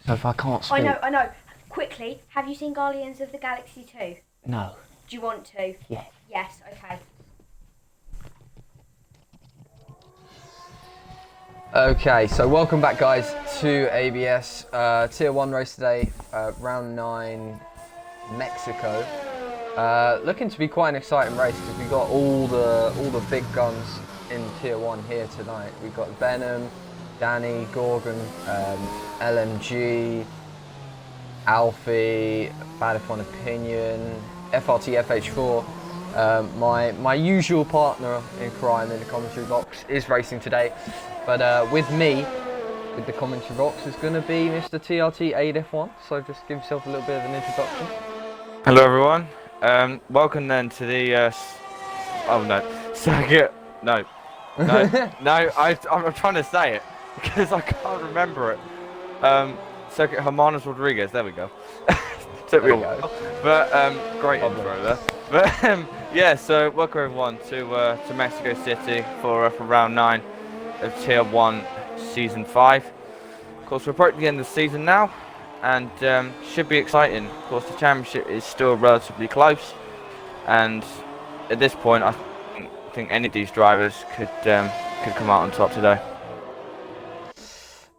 So if I can't speak... I know. Quickly, have you seen Guardians of the Galaxy 2? No. Do you want to? Yeah. Yes, okay. Okay, so welcome back, guys, to ABS. Tier 1 race today, round 9, Mexico. Looking to be quite an exciting race because we got all the big guns in Tier 1 here tonight. We've got Venom, Danny, Gorgon, LMG, Alfie, Bad If One Opinion, FRT FH4. My usual partner in crime in the commentary box is racing today, but with me, with the commentary box, is going to be Mr. TRT 8F1. So just give yourself a little bit of an introduction. Hello everyone. Welcome then to the. Oh no, circuit. No. I'm trying to say it because I can't remember it. Circuit Hermanos Rodriguez. There we go. Took me a while, but great intro there. But yeah, so welcome everyone to Mexico City for round 9 of Tier 1 Season 5. Of course, we're approaching the end of the season now, and should be exciting. Of course, the championship is still relatively close, and at this point, I think any of these drivers could come out on top today.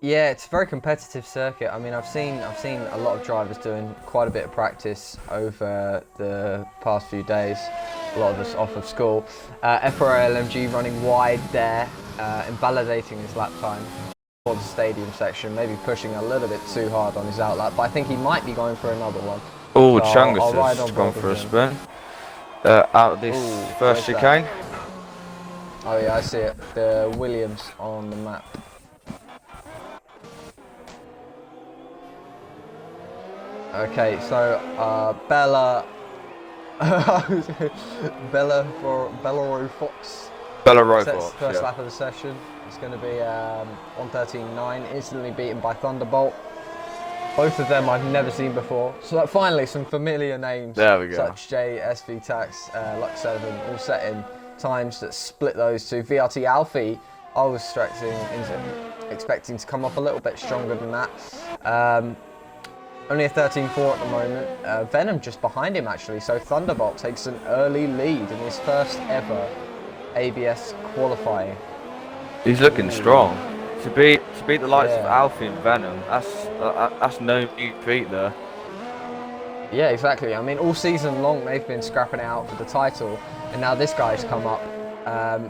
Yeah, it's a very competitive circuit. I mean, I've seen a lot of drivers doing quite a bit of practice over the past few days. A lot of us off of school. FRA LMG running wide there, invalidating his lap time for the stadium section, maybe pushing a little bit too hard on his outlap, but I think he might be going for another one. Oh, So Chungus has gone for a spin out of this first chicane. Oh yeah, I see it. The Williams on the map. Okay, so Bella Bellaro Fox. First lap of the session. It's going to be 1:13.9, instantly beaten by Thunderbolt. Both of them I've never seen before. So finally some familiar names. There we go. Such J, SV Tax, Lux 7, all set in times that split those two. VRT Alfie, I was expecting to come up a little bit stronger than that. Only a 13.4 at the moment. Venom just behind him actually, so Thunderbolt takes an early lead in his first ever ABS qualifying. He's looking strong. To beat the likes of Alfie and Venom, that's no new feat there. Yeah, exactly. I mean, all season long they've been scrapping it out for the title, and now this guy's come up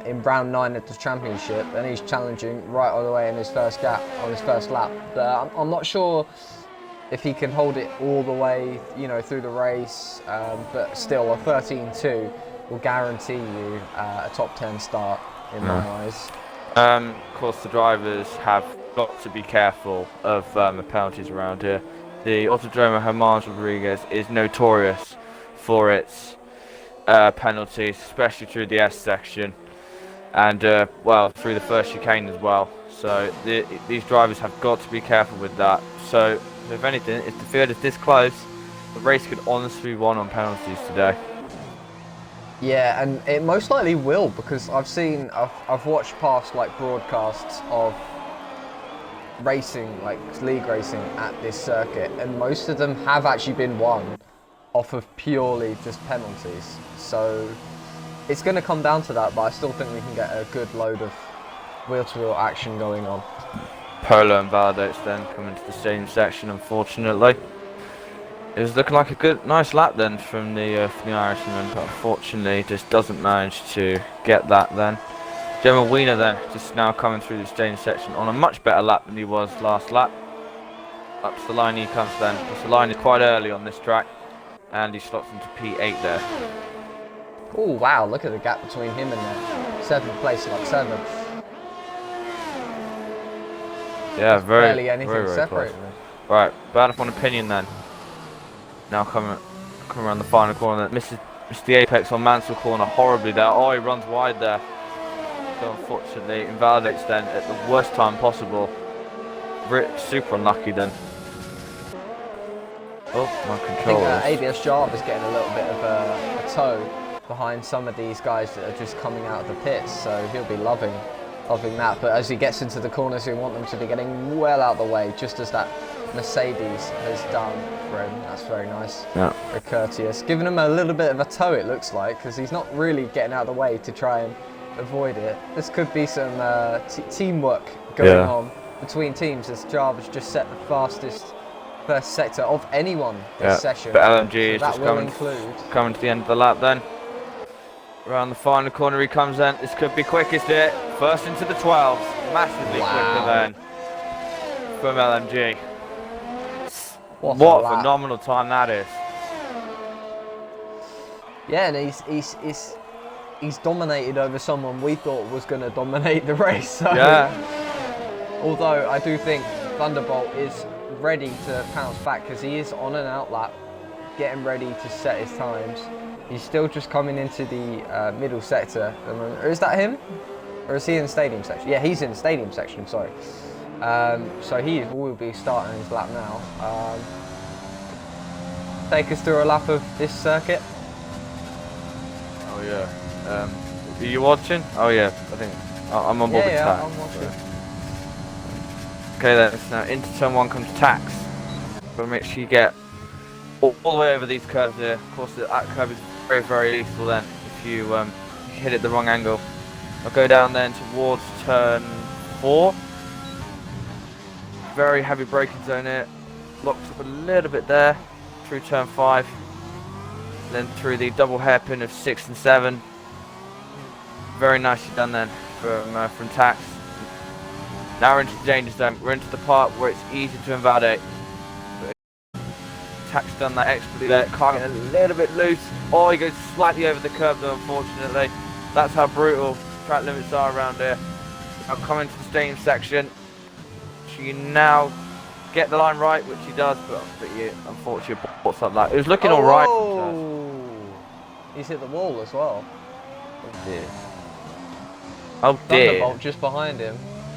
in round 9 of the championship, and he's challenging right all the way in his first lap. But I'm not sure if he can hold it all the way, through the race, but still a 13.2 will guarantee you a top 10 start in my eyes. Of course, the drivers have got to be careful of the penalties around here. The Autodromo Hermanos Rodriguez is notorious for its penalties, especially through the S section, and through the first chicane as well. So these drivers have got to be careful with that. So if anything, if the field is this close, the race could honestly be won on penalties today. Yeah, and it most likely will, because I've watched past broadcasts of racing, like league racing at this circuit, and most of them have actually been won off of purely just penalties. So it's going to come down to that, but I still think we can get a good load of wheel-to-wheel action going on. Polo invalidates then coming to the stadium section, unfortunately. It was looking like a nice lap then from the Irishman, but unfortunately just doesn't manage to get that then. Gemma Wiener then just now coming through the stadium section on a much better lap than he was last lap. Up to the line he comes then. The line is quite early on this track, and he slots into P8 there. Oh wow, look at the gap between him and the 7th place, like 7th. Yeah, barely anything separating them. Right, Bad If One Opinion then. Now coming around the final corner. Misses the apex on Mansell corner horribly there. Oh, he runs wide there. So unfortunately invalidates then at the worst time possible. Super unlucky then. Oh, my controller. I think ABS Jarvis is getting a little bit of a toe behind some of these guys that are just coming out of the pits, so he'll be loving that. But as he gets into the corners, we want them to be getting well out of the way, just as that Mercedes has done for him. That's very nice. Yeah. Very courteous. Giving him a little bit of a tow, it looks like, because he's not really getting out of the way to try and avoid it. This could be some teamwork going on between teams, as Jarvis just set the fastest first sector of anyone this session. But LMG so is just coming to the end of the lap then. Around the final corner he comes then. This could be quickest here. First into the 12s. Massively quicker then from LMG. What a phenomenal time that is. Yeah, and he's dominated over someone we thought was going to dominate the race. So. Yeah. Although I do think Thunderbolt is ready to pounce back because he is on an outlap, getting ready to set his times. He's still just coming into the middle sector. Or is that him? Or is he in the stadium section? Yeah, he's in the stadium section, sorry. So he will be starting his lap now. Take us through a lap of this circuit. Oh yeah. Are you watching? Oh yeah, I think I'm on board with Tax. I'm watching. Okay then, so now into turn 1 comes Tax. But make sure you get all the way over these curves here. Of course that curve is very, very lethal then if you hit it the wrong angle. I'll go down then towards turn 4. Very heavy braking zone here. Locks up a little bit there through turn 5. Then through the double hairpin of 6 and 7. Very nicely done then from Tax. Now we're into the danger zone. We're into the part where it's easy to invalidate. Tax done that expertly there. Car getting a little bit loose. Oh, he goes slightly over the curb though, unfortunately. That's how brutal track limits are around here. Now coming to the stadium section. So you now get the line right, which he does, but he unfortunately bought something like that. It was looking alright. He's hit the wall as well. Oh dear. Oh dear. Thunderbolt just behind him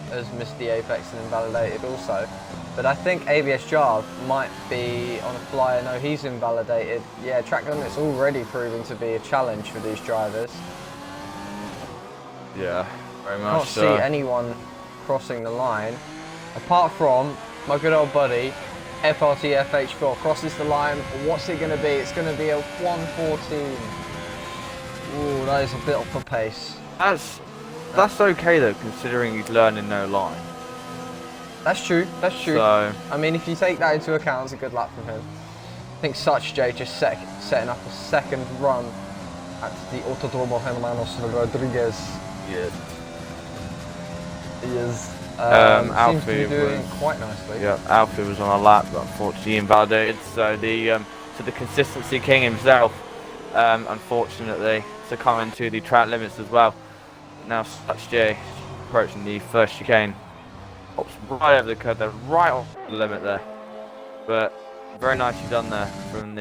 has missed the apex and invalidated also. But I think ABS Jarv might be on a flyer. No, he's invalidated. Yeah, track limit's already proving to be a challenge for these drivers. Yeah, very much Can't see anyone crossing the line, apart from my good old buddy, FRT FH4 crosses the line. What's it going to be? It's going to be a 1:14. Ooh, that is a bit off the pace. That's okay though, considering he's learning no line. That's true, that's true. So, I mean, if you take that into account, it's a good lap from him. I think Such J just setting up a second run at the Autodromo Hermanos Rodriguez. yes. He is. Seems to be doing quite nicely. Yeah, Alfie was on a lap, but unfortunately invalidated. So the consistency king himself, unfortunately, succumbing to the track limits as well. Now Such J approaching the first chicane. Pops right over the curve there, right on the limit there. But very nicely done there from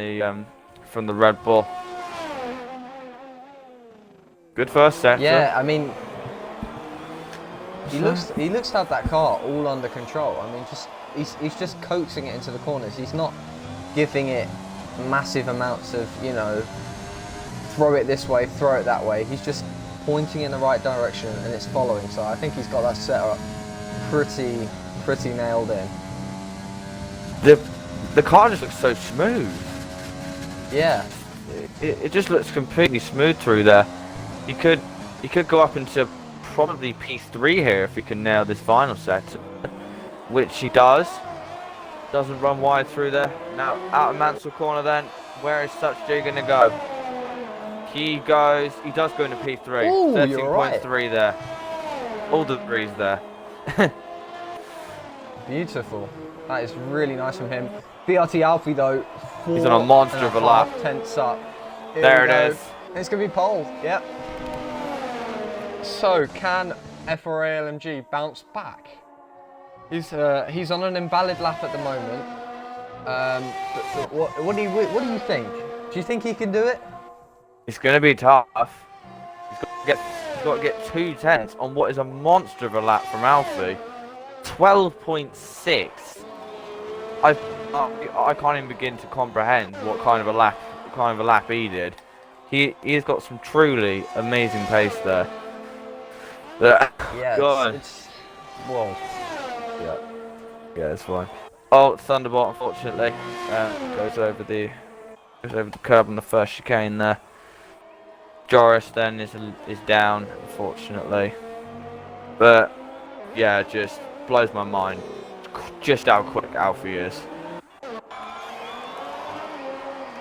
the Red Bull. Good first sector. Yeah, I mean, he looks to have that car all under control. I mean, he's just coaxing it into the corners. He's not giving it massive amounts of, you know, throw it this way, throw it that way. He's just pointing in the right direction and it's following. So I think he's got that set up pretty nailed in. The car just looks so smooth. Yeah. It just looks completely smooth through there. He could go up into probably P3 here if he can nail this final set, which he does. Doesn't run wide through there. Now out of Mansell corner then. Where is Such J gonna go? He does go into P3. Ooh, 13.3 there. All the threes there. Beautiful. That is really nice from him. BRT Alfie though, he's on a monster of a lap. Tenths up. There it is. It's going to be pole. Yep. So can F4A LMG bounce back? He's on an invalid lap at the moment. What do you think? Do you think he can do it? It's going to be tough. He's got to get 2 tenths on what is a monster of a lap from Alfie. 12.6. I can't even begin to comprehend what kind of a lap he did. He's got some truly amazing pace there. Yeah, God. it's whoa. Yeah, it's fine. Oh, Thunderbolt, unfortunately, goes over the curb on the first chicane there. Joris then is down, unfortunately. But yeah, just blows my mind just how quick Alfie is.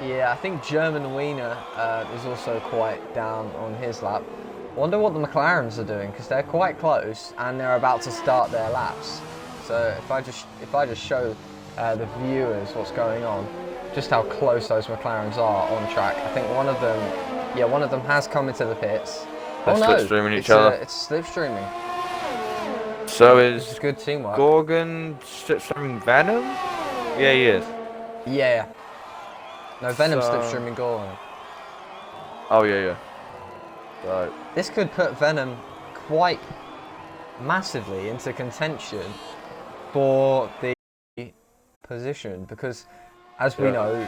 Yeah, I think German Wiener is also quite down on his lap. Wonder what the McLarens are doing, because they're quite close and they're about to start their laps. So if I just show the viewers what's going on, just how close those McLarens are on track. I think one of them has come into the pits. They're slipstreaming each other. It's slipstreaming. So is good teamwork. Gorgon slipstreaming Venom? Yeah, he is. Yeah. No, Venom's slipstreaming Gorgon. Oh yeah. So this could put Venom quite massively into contention for the position, because as we know,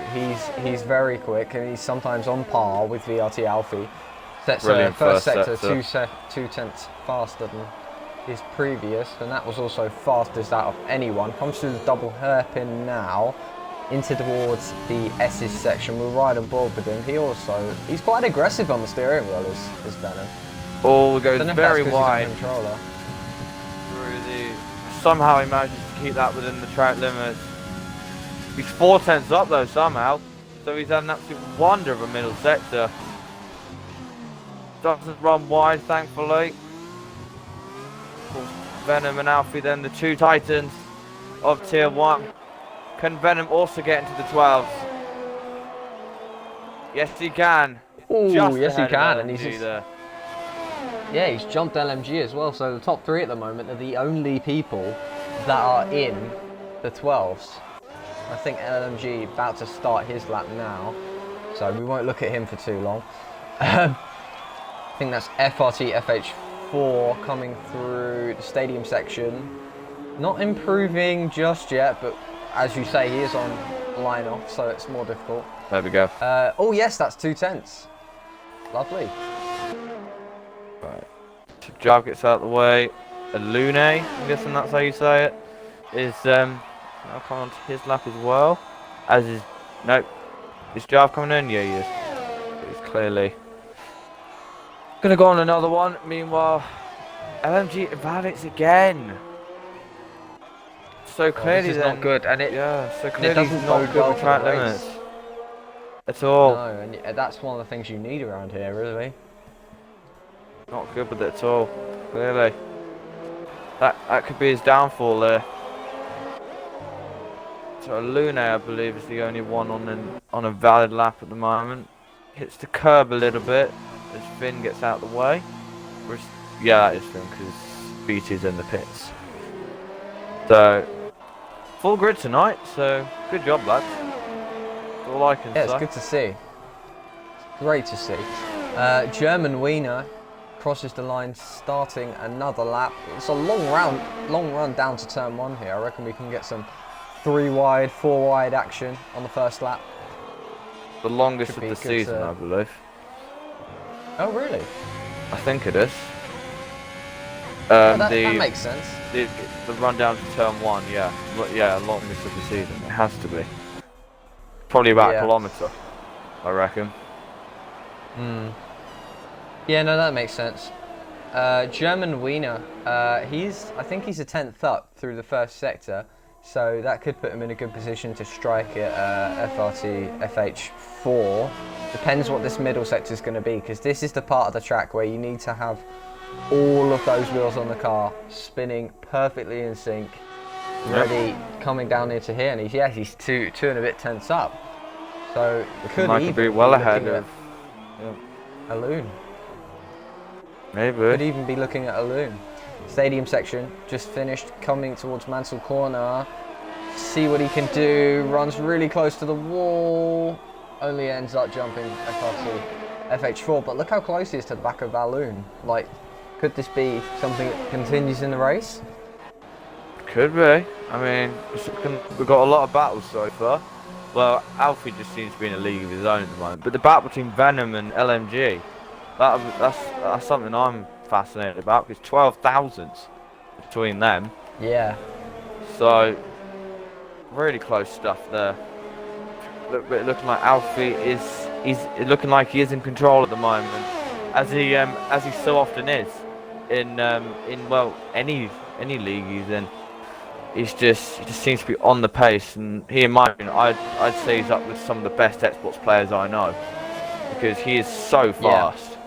he's very quick and he's sometimes on par with VRT Alfie. Sets first sector 2/10 faster than his previous, and that was also fastest out of anyone. Comes through the double hairpin now into towards the S's section. We're right on board with him. He's quite aggressive on the steering wheel, is Venom. Oh, it goes very wide. Controller. Somehow he manages to keep that within the track limits. He's 4/10 up though somehow, so he's had an absolute wonder of a middle sector. Doesn't run wide, thankfully. Of course, Venom and Alfie then the two titans of Tier 1. Can Venom also get into the 12s? Yes, he can. Oh, yes, he can, and he's there. Yeah, he's jumped LMG as well. So the top three at the moment are the only people that are in the 12s. I think LMG about to start his lap now, so we won't look at him for too long. I think that's FRT FH4 coming through the stadium section. Not improving just yet, but as you say, he is on line off, so it's more difficult. There we go. Oh yes, that's 2/10. Lovely. Right. Job gets out of the way. Lune, I'm guessing that's how you say it, is now coming onto his lap as well. As is, nope. Is Jarv coming in? Yeah, he is. He's clearly gonna go on another one. Meanwhile, LMG validates again. So clearly this is then, not good, and so clearly doesn't he's not bode good well with for track the race. limits at all. No, and that's one of the things you need around here, really. Not good with it at all. Clearly, that could be his downfall there. So Lune, I believe, is the only one on a valid lap at the moment. Hits the curb a little bit as Finn gets out of the way. Yeah, that is Finn because BT's in the pits. So full grid tonight. So good job, lads. That's all I can say. Yeah, it's good to see. Great to see. German Wiener crosses the line, starting another lap. It's a long run down to turn 1 here. I reckon we can get some 3 wide, 4 wide action on the first lap. The longest of the season, I believe. Oh, really? I think it is. That makes sense. The run down to turn 1, yeah, longest of the season. It has to be. Probably about a kilometre, I reckon. Yeah, no, that makes sense. German Wiener, I think he's a 10th up through the first sector, so that could put him in a good position to strike at FRT FH4. Depends what this middle sector is going to be, because this is the part of the track where you need to have all of those wheels on the car spinning perfectly in sync, ready, coming down here to here, and he's two and a bit tenths up. So could be well ahead of Alun. Maybe. Could even be looking at Alun. Stadium section just finished, coming towards Mansell Corner. See what he can do. Runs really close to the wall. Only ends up jumping FRT FH4. But look how close he is to the back of Alun. Like, could this be something that continues in the race? Could be. I mean, we've got a lot of battles so far. Well, Alfie just seems to be in a league of his own at the moment. But the battle between Venom and LMG, that's something I'm fascinated about, because 12 thousandths between them. Yeah. So really close stuff there. Looking like Alfie he's looking like he is in control at the moment, as he so often is in well any league he's in. He just seems to be on the pace, and he, in my opinion, I'd say he's up with some of the best Xbox players I know, because he is so fast.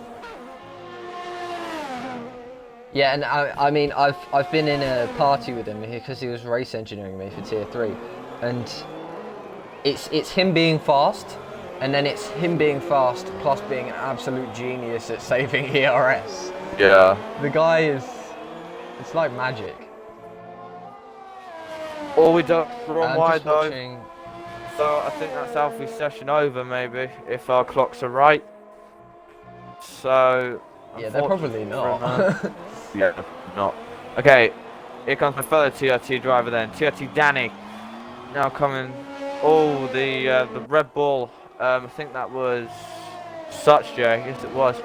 Yeah, and I mean I've been in a party with him because he was race engineering me for tier 3, and it's him being fast, and then it's him being fast plus being an absolute genius at saving ERS. Yeah. The guy it's like magic. All we don't run wide though. Watching... So I think that's Alfie's session over, maybe, if our clocks are right. So yeah, they're probably not. Yeah, not. Okay, here comes my fellow TRT driver then, TRT Danny. Now coming. Oh, the Red Bull. I think that was Such Jay. Yes, it was.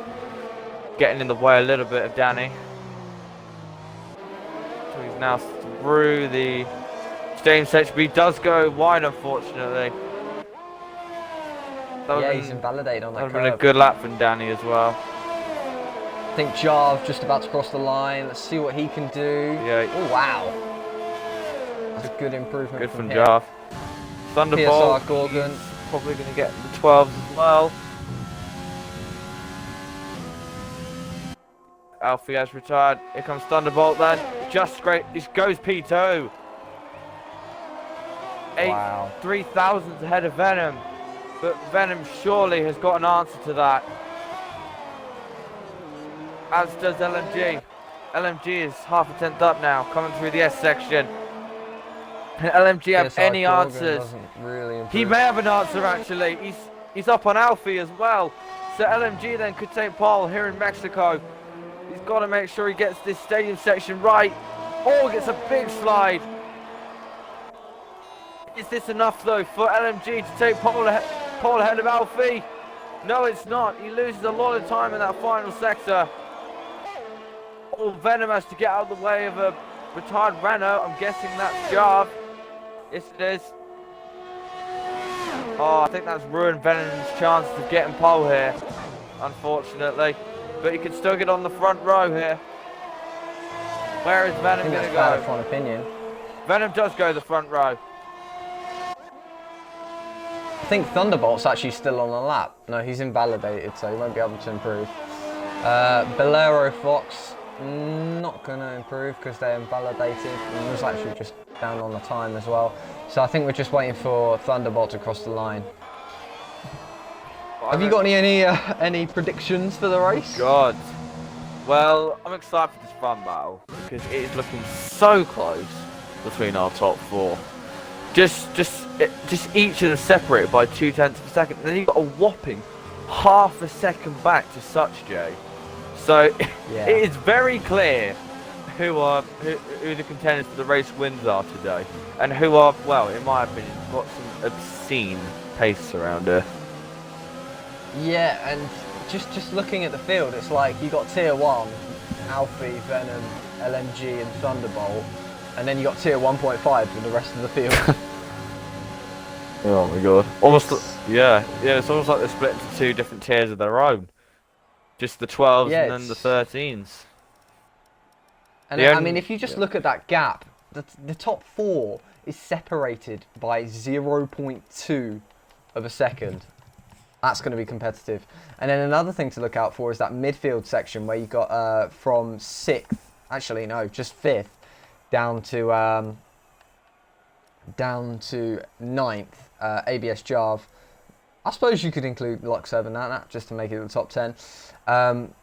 Getting in the way a little bit of Danny. So he's now through the stadium section, but he does go wide, unfortunately. Yeah, he's invalidated on that curve. That would have been a good lap from Danny as well. I think Jarv just about to cross the line. Let's see what he can do. Yeah. Oh, wow. That's a good improvement. Good from him. Jarv. Thunderbolt. PSR Gorgon. Probably going to get the 12s as well. Alfie has retired. Here comes Thunderbolt then. Just great. This goes P2. Wow. 3,000 ahead of Venom. But Venom surely has got an answer to that. As does LMG. LMG is half a tenth up now, coming through the S section. LMG have any answers? Really he may have an answer actually. He's up on Alfie as well. So LMG then could take pole here in Mexico. He's got to make sure he gets this stadium section right. Oh, gets a big slide. Is this enough though for LMG to take pole ahead of Alfie? No, it's not. He loses a lot of time in that final sector. Oh, Venom has to get out of the way of a retired Renault. I'm guessing that's Jarv. Yes, it is. Oh, I think that's ruined Venom's chances of getting pole here, unfortunately. But he can still get on the front row here. Where is Venom going to go? That's my opinion. Venom does go the front row. I think Thunderbolt's actually still on the lap. No, he's invalidated, so he won't be able to improve. Bolero Fox, not going to improve because they're invalidated. And he was actually just down on the time as well. So I think we're just waiting for Thunderbolt to cross the line. Have you got any predictions for the race? God. Well, I'm excited for this fun battle because it is looking so close between our top four. Just each of them separated by 0.2 of a second. And then you've got a whopping half a second back to Such Jay. So yeah. It is very clear who the contenders for the race wins are today, and who are, well, in my opinion, got some obscene pace around her. Yeah, and just looking at the field, it's like you got tier 1, Alfie, Venom, LMG, and Thunderbolt, and then you got tier 1.5 with the rest of the field. Oh my god! Almost, yeah. It's almost like they're split into two different tiers of their own. Just the 12s and then the 13s. And I mean, if you just look at that gap, the top 4 is separated by 0.2 of a second. That's going to be competitive. And then another thing to look out for is that midfield section where you got from 6th, actually no, just 5th, down to 9th, ABS Jarv. I suppose you could include Lux7 in that just to make it the top 10.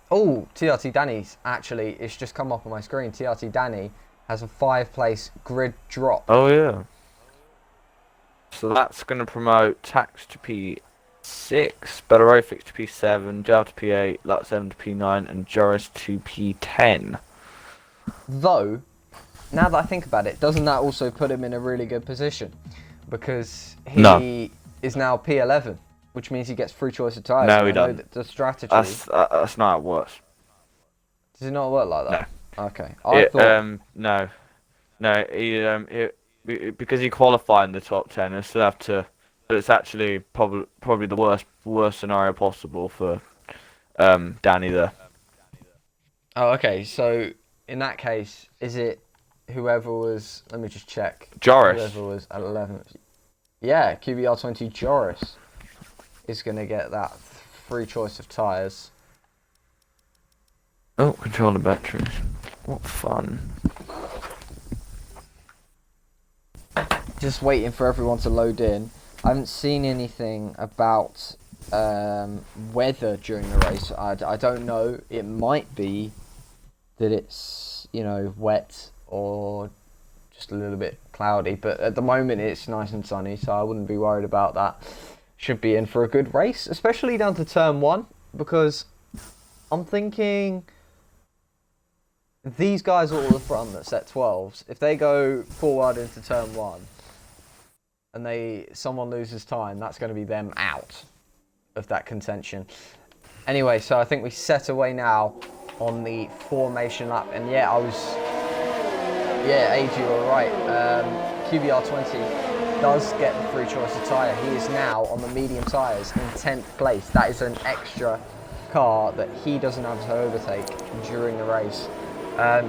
Oh, TRT Danny's actually, it's just come up on my screen. TRT Danny has a 5-place grid drop. Oh yeah. So that's going to promote Tax to P6, Belarofix to P7, Jarv to P8, Lux7 to P9, and Joris to P10. Though, now that I think about it, doesn't that also put him in a really good position? Because he is now P11, which means he gets free choice of tyres. No, he doesn't. The strategy. That's not how it works. Does it not work like that? No. Okay. No. because he qualified in the top 10, I still have to. But it's actually probably the worst scenario possible for Danny there. Oh, okay. So in that case, is it whoever was? Let me just check. Joris. Whoever was at 11th. Yeah, QBR20 Joris is going to get that free choice of tyres. Oh, control the batteries. What fun. Just waiting for everyone to load in. I haven't seen anything about weather during the race. I don't know. It might be that it's, wet or just a little bit cloudy. But at the moment it's nice and sunny, so I wouldn't be worried about that. Should be in for a good race, especially down to turn 1, because I'm thinking these guys are all the front that set 12s. If they go forward into turn 1 and someone loses time, that's going to be them out of that contention. Anyway, so I think we set away now on the formation lap, and Age, you were right. QBR20 does get the free choice of tyre. He is now on the medium tyres in 10th place. That is an extra car that he doesn't have to overtake during the race.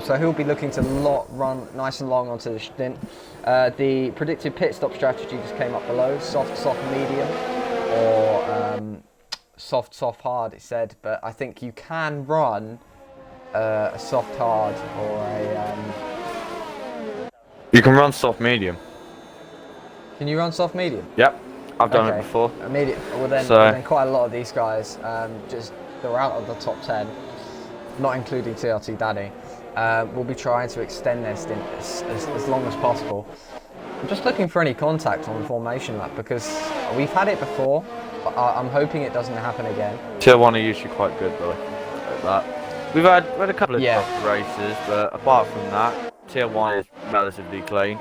So he'll be looking to run nice and long onto the stint. The predicted pit stop strategy just came up below. Soft, medium, or soft, hard, it said. But I think you can run a soft, hard, or a... You can run soft, medium. Can you run soft, medium? Yep, I've done it before. Immediate. Well then quite a lot of these guys, they're out of the top 10, not including TRT Danny. We'll be trying to extend their stint as long as possible. I'm just looking for any contact on the formation lap, because we've had it before, but I'm hoping it doesn't happen again. Tier 1 are usually quite good though, like that. We've had a couple of tough races, but apart from that, Tier 1 is relatively clean.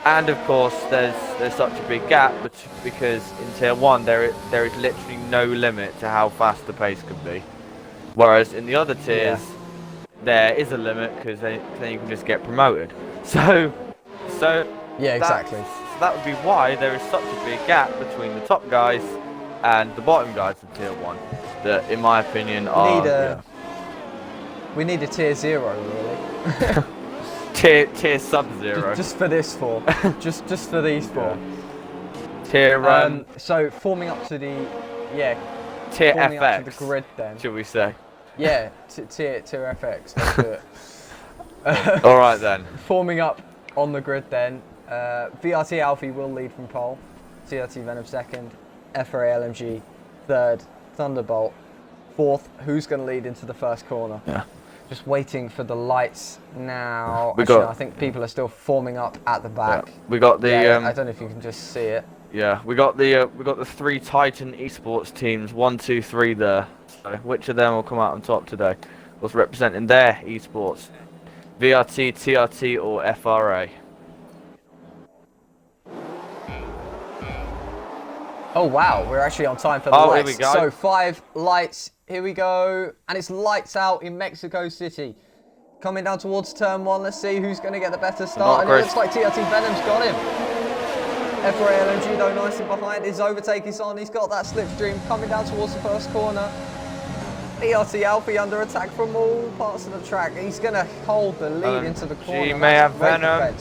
And of course, there's such a big gap because in Tier 1 there is literally no limit to how fast the pace can be. Whereas in the other tiers, there is a limit, because then you can just get promoted. So yeah, exactly. So that would be why there is such a big gap between the top guys and the bottom guys of Tier 1. That, in my opinion, we need a Tier 0, really. tier sub-0. Just for this 4. just for these 4. Tier so forming up to the Tier forming FX. up to the grid then. Should we say? Yeah, tier FX. Let's do it. All right then. Forming up on the grid then. VRT Alfie will lead from pole. TRT Venom second. FRA LMG third. Thunderbolt fourth. Who's going to lead into the first corner? Yeah. Just waiting for the lights now. I think people are still forming up at the back. Yeah. We got the. I don't know if you can just see it. Yeah, we got the 3 Titan esports teams, 1, 2, 3 there. So which of them will come out on top today? What's representing their esports? VRT, TRT, or FRA? Oh wow, we're actually on time for the lights. Here we go. So 5 lights, here we go. And it's lights out in Mexico City. Coming down towards turn 1, let's see who's going to get the better start. And it looks like TRT Venom's got him. FRA LMG though nicely behind, his overtake is on, he's got that slipstream coming down towards the first corner. VRT Alfie under attack from all parts of the track. He's going to hold the lead into the corner. He may have Venom.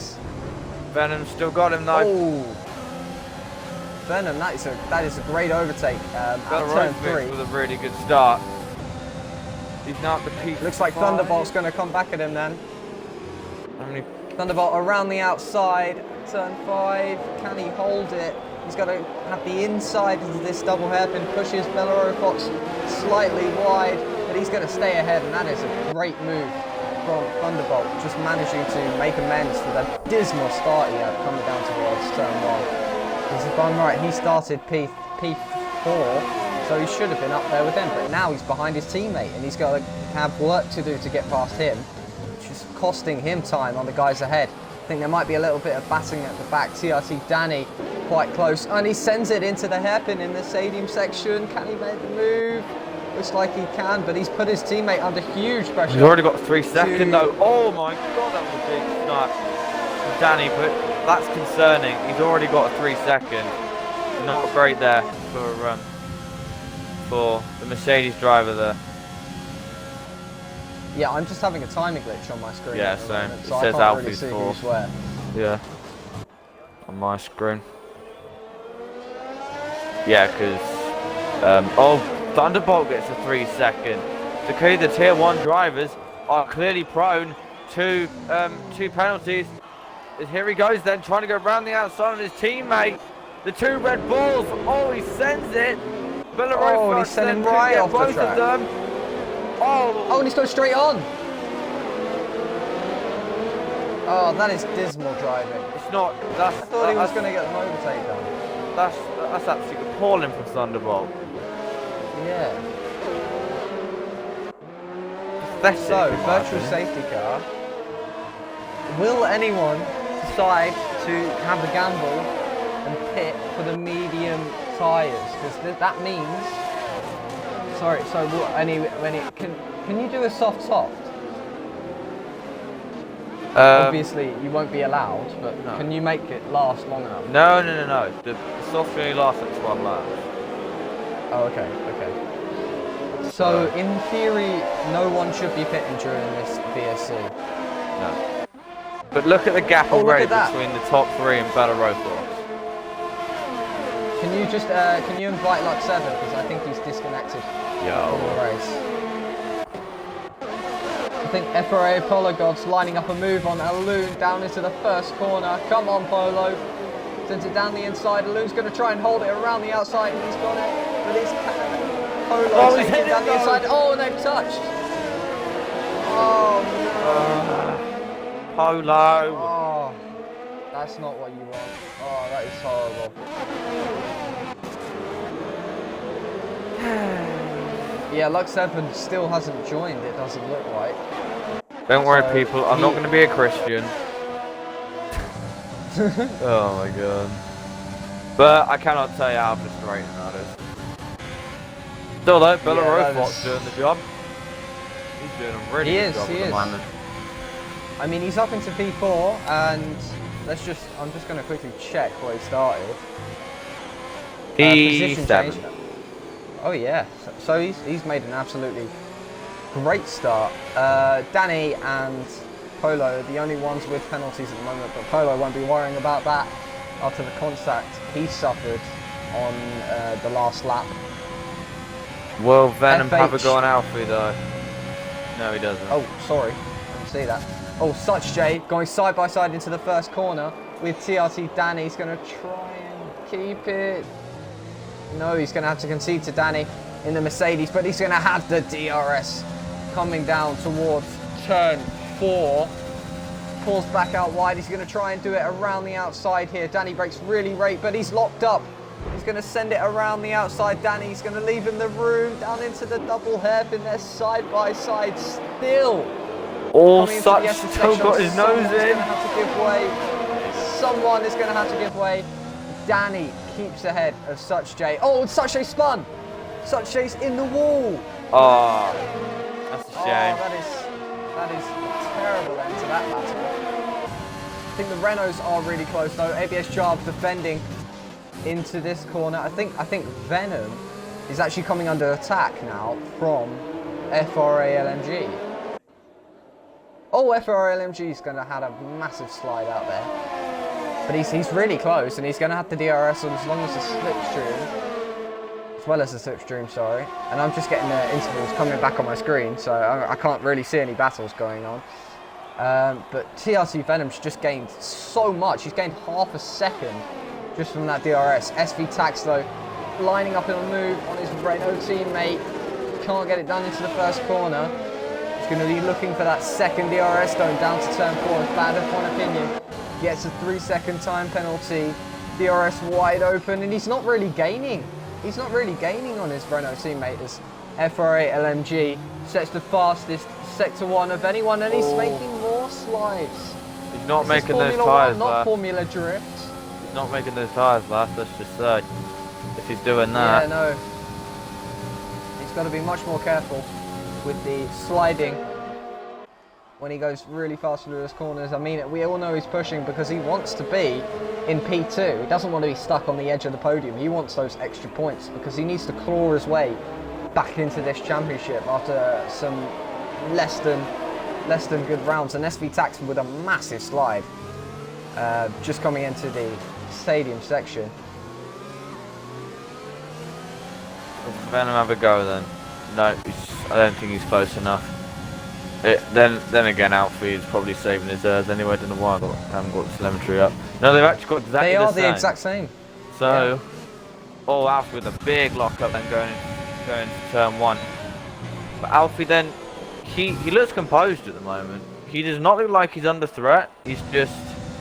Venom's still got him though. Oh. Venom, that is a great overtake at turn 3. With a really good start. He's now at the peak. Looks like Thunderbolt's going to come back at him then. How many? Thunderbolt around the outside, turn 5. Can he hold it? He's got to have the inside of this double hairpin, pushes Bellaro Fox slightly wide, but he's going to stay ahead, and that is a great move from Thunderbolt, just managing to make amends for the dismal start he had coming down towards turn 1. Because if I'm right, he started P4, so he should have been up there with him, but now he's behind his teammate, and he's got to have work to do to get past him, which is costing him time on the guys ahead. I think there might be a little bit of batting at the back. TRT Danny quite close, and he sends it into the hairpin in the stadium section. Can he make the move? Looks like he can, but he's put his teammate under huge pressure. He's already got 3 seconds though. Oh my god, that was a big snap. from Danny, but that's concerning. He's already got a 3 second. Not great there for the Mercedes driver there. Yeah, I'm just having a timing glitch on my screen. Yeah, at the same. moment, It so I says can't really Alfie's see fourth. who's where. Yeah. On my screen. Yeah, because Thunderbolt gets a 3 second. So clearly the tier 1 drivers are clearly prone to two penalties. As here he goes then, trying to go around the outside on his teammate. The 2 Red Bulls. Oh, he sends it. Oh, and he's sending right off the both track. of them. Oh, and he's going straight on. Oh, that is dismal driving. it's not. That's, I thought he was going to get the overtake done. That's absolutely appalling from Thunderbolt. Yeah. Pathetic, So, in my virtual opinion. safety car. Will anyone decide to have a gamble and pit for the medium tyres? Because that means. Sorry. So, can you do a soft? Obviously, you won't be allowed, but No. can you make it last long enough? No. The soft only lasts like 12 laps. Oh, okay. So, in theory, no one should be pitting during this VSC. No. But look at the gap Oh, look already at that. between the top 3 and Battle Roadblocks. Can you just can you invite Lux 7 because I think he's disconnected from the race. I think FRA Apollo Gods lining up a move on Alun down into the first corner. Come on, Polo. Sends it down the inside. Alun's going to try and hold it around the outside, and he's got it. But it's Polo he's taking hit it down it the though. inside. Oh, and they've touched. Oh no. Polo. Oh, that's not what you want. Oh, that is horrible. Yeah, Lux 7 still hasn't joined, it doesn't look like. Don't worry, So, people. I'm not going to be a Christian. Oh my god. But I cannot tell you how frustrating that is. Still though, Bella Yeah, that Roadblock's is- doing the job. He's doing a really good job He at the is. moment. I mean, he's up into P4, and I'm just going to quickly check where he started. Position P7. change. Oh yeah, so he's made an absolutely great start. Danny and Polo are the only ones with penalties at the moment, but Polo won't be worrying about that after the contact he suffered on the last lap. Will Venom have a FH. go on Alfie though? No, he doesn't. Oh, sorry, didn't see that. Oh, Such J going side by side into the first corner with TRT Danny. He's going to try and keep it. No, he's going to have to concede to Danny in the Mercedes, but he's going to have the DRS coming down towards turn 4. Pulls back out wide. He's going to try and do it around the outside here. Danny brakes really late, but he's locked up. He's going to send it around the outside. Danny's going to leave him the room down into the double hairpin there side by side still. All Coming into such the Essence still section, got his nose someone's in. gonna have to give way. Someone is going to have to give way. Danny keeps ahead of Such J. Oh, Such J spun. Such J's in the wall. Oh, that's a Oh, shame. that is a terrible end to that battle. I think the Renaults are really close though. ABS Jarb defending into this corner. I think Venom is actually coming under attack now from FRA LMG. Oh, FRA LMG is going to have a massive slide out there. But he's really close, and he's going to have the DRS on as long as the slipstream, as well as the slipstream, sorry. And I'm just getting the intervals coming back on my screen, so I can't really see any battles going on. But TRC Venom's just gained so much. He's gained half a second just from that DRS. SV Tax, though, lining up in a move on his Renault teammate. Can't get it done into the first corner. He's going to be looking for that second DRS, going down to turn 4. It's bad of one opinion. Gets a 3-second time penalty. DRS wide open, and he's not really gaining. He's not really gaining on his Renault teammate as FRA LMG sets the fastest sector 1 of anyone, and he's making more slides. He's not This is making those Formula 1, tyres not last. Formula Drift. He's not making those tyres last, let's just say. If he's doing that. Yeah, no. He's got to be much more careful with the sliding when he goes really fast through his corners. I mean, we all know he's pushing because he wants to be in P2. He doesn't want to be stuck on the edge of the podium. He wants those extra points because he needs to claw his way back into this championship after some less than good rounds. And SV Tax with a massive slide, just coming into the stadium section. Venom have a go then. No, I don't think he's close enough. Then again, Alfie is probably saving his anyway. I don't know why I haven't got the telemetry up. No, they've actually got exactly They are the same. the exact same. So, Alfie with a big lockup and going to turn 1. But Alfie then, he looks composed at the moment. He does not look like he's under threat. He's just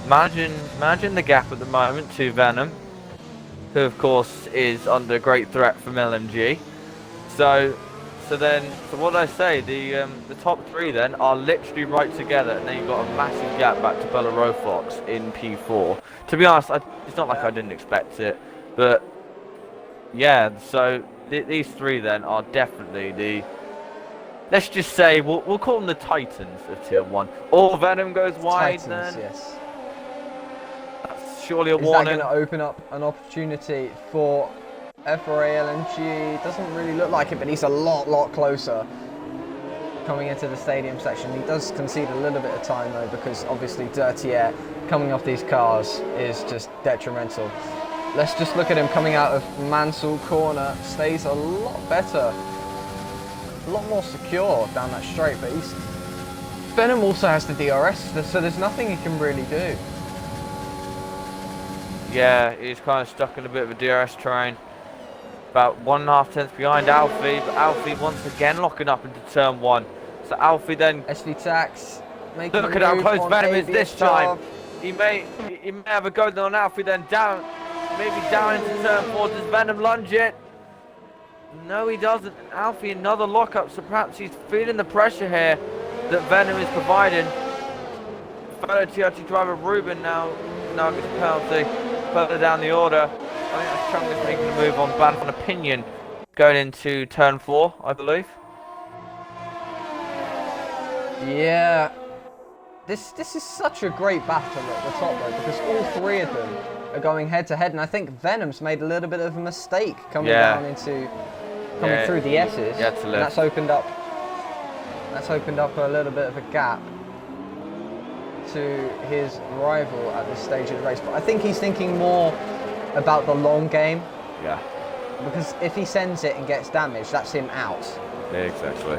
managing the gap at the moment to Venom, who of course is under great threat from LMG. So what I say, the top 3 then are literally right together, and then you've got a massive gap back to Bella Rofox in P4. To be honest, it's not like I didn't expect it, but yeah. So these 3 then are definitely the, let's just say we'll call them the Titans of Tier 1. Or Venom goes wide, Titans, then yes. That's surely a Is warning. that going to open up an opportunity for FRA LMG? Doesn't really look like it, but he's a lot closer coming into the stadium section. He does concede a little bit of time though, because obviously dirty air coming off these cars is just detrimental. Let's just look at him coming out of Mansell corner. Stays a lot better, a lot more secure down that straight, but Venom also has the DRS, so there's nothing he can really do. Yeah, he's kind of stuck in a bit of a DRS train. About 1.5 tenths behind Alfie, but Alfie once again locking up into turn 1. So Alfie then, SV Tax making look a at how move close on Venom is ABS this time. job. He may have a go on Alfie, then down, maybe down into turn 4. Does Venom lunge it? No, he doesn't. Alfie another lockup, so perhaps he's feeling the pressure here that Venom is providing. Fellow TRT driver Ruben now gets a penalty further down the order. I think that's Chungus making a move on ban on opinion going into turn 4, I believe. Yeah, this is such a great battle at the top though, because all 3 of them are going head to head, and I think Venom's made a little bit of a mistake coming down through the S's, and that's opened up a little bit of a gap to his rival at this stage of the race. But I think he's thinking more about the long game. Yeah. Because if he sends it and gets damaged, that's him out. Yeah, exactly.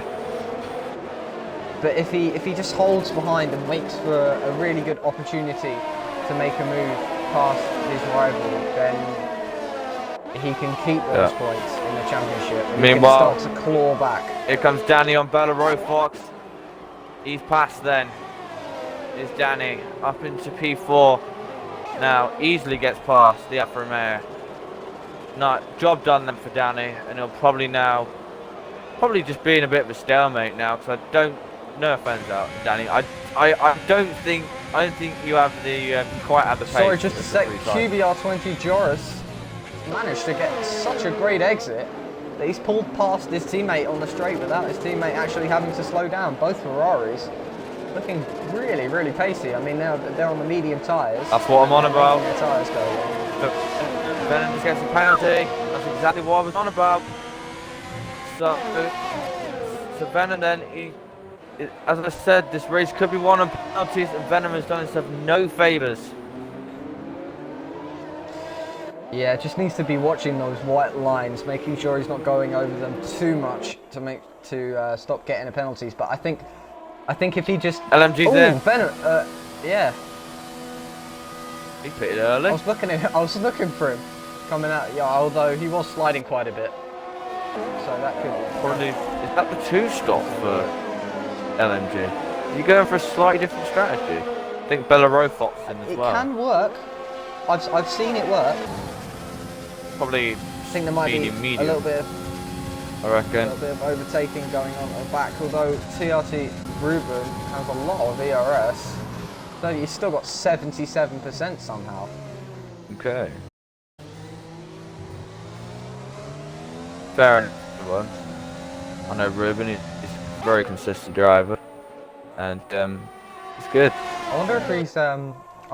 But if he just holds behind and waits for a really good opportunity to make a move past his rival, then he can keep those points in the championship. And meanwhile, he can start to claw back. Here comes Danny on Bella Rofox. He's passed then. Is Danny up into P4 now, easily gets past the Alfa Romeo. No, job done then for Danny, and he'll probably just be in a bit of a stalemate now, because I don't, no offense out Danny, I don't think you have the quite have the pace. Sorry, just a sec. QBR20 Joris managed to get such a great exit that he's pulled past his teammate on the straight without his teammate actually having to slow down. Both Ferraris looking really pacey. I mean, they're on the medium tyres. That's what I'm on about. The tyres go long. Venom just gets a penalty. That's exactly what I was on about. So Venom then, as I said, this race could be won on penalties, and Venom has done himself no favours. Yeah, just needs to be watching those white lines, making sure he's not going over them too much to stop getting the penalties. But I think if he just LMG's there. Venom, yeah. He pitted early. I was looking for him coming out. Yeah, although he was sliding quite a bit, so that could probably. Is that the 2-stop for LMG? Are you going for a slightly different strategy? I think Bella Rofox in as well. It can work. I've seen it work. Probably. I think there might be medium. a little bit of. I reckon. A little bit of overtaking going on at the back, although TRT Ruben has a lot of ERS, so he's still got 77% somehow. Okay. Fair enough. I know Ruben is a very consistent driver. and it's good. I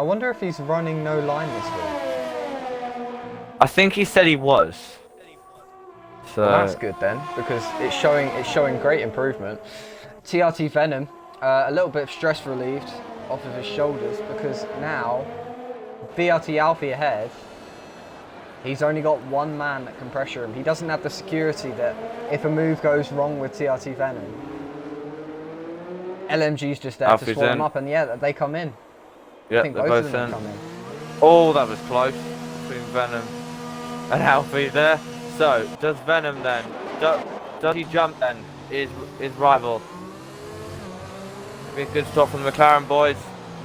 wonder if he's running no line this week. I think he said he was. So Well, that's good then, because it's showing great improvement. TRT Venom, a little bit of stress relieved off of his shoulders, because now VRT Alfie ahead. He's only got one man that can pressure him. He doesn't have the security that if a move goes wrong with TRT Venom, LMG's just there Alfie's to swat him in. up, and yeah, they come in. yeah, I think they're both both of them in. come in. Oh, that was close between Venom and Alfie there. So does Venom then? Does he jump then? His rival. Be a good stop from the McLaren boys.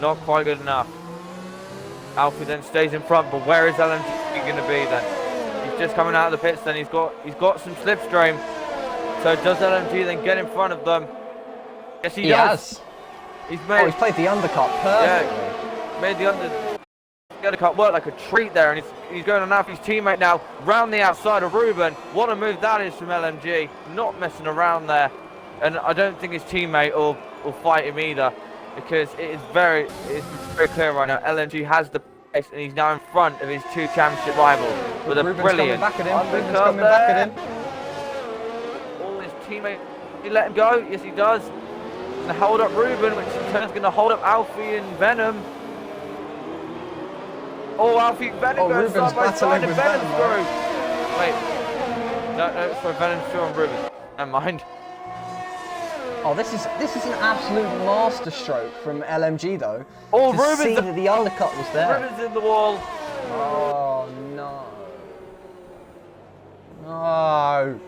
Not quite good enough. Alfie then stays in front, but where is LMG going to be then? He's just coming out of the pits. Then he's got some slipstream. So does LMG then get in front of them? Yes, he does. Has. He's Oh, he's played the undercut perfectly. yeah, made the undercut work like a treat there, and he's going on Alfie's teammate now, round the outside of Ruben. What a move that is from LMG, not messing around there, and I don't think his teammate will fight him either, because it's very clear right now. LMG has the pace, and he's now in front of his two championship rivals with a Ruben's brilliant coming back at him. Ruben's undercut coming back at there. him. All his teammates, he let him go. Yes, he does. And hold up Ruben, which in turn is going to hold up Alfie and Venom. Oh, Alfie and Venom Oh, go Ruben's side by side, battling and with Venom's Venom, through. Wait, no, sorry, Venom's through on Ruben. Never mind. Oh, this is an absolute masterstroke from LMG though. Oh, to Ruben's see the- that the undercut was there. Ruben's in the wall. Oh no. No.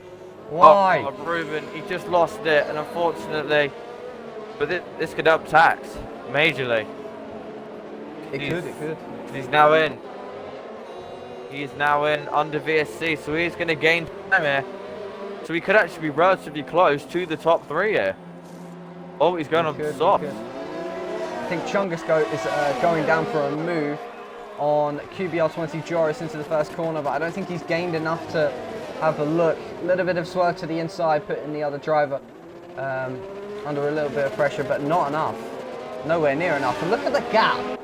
Why? Oh, Ruben, he just lost it, and unfortunately, but this could up tax majorly. It could. He's now in. He is now in under VSC, so he's going to gain time here. So he could actually be relatively close to the top three here. Oh, he's going on soft. I think Chungus is going down for a move on QBR20 Joris into the first corner, but I don't think he's gained enough to have a look. A little bit of swerve to the inside, putting the other driver under a little bit of pressure, but not enough. Nowhere near enough. And look at the gap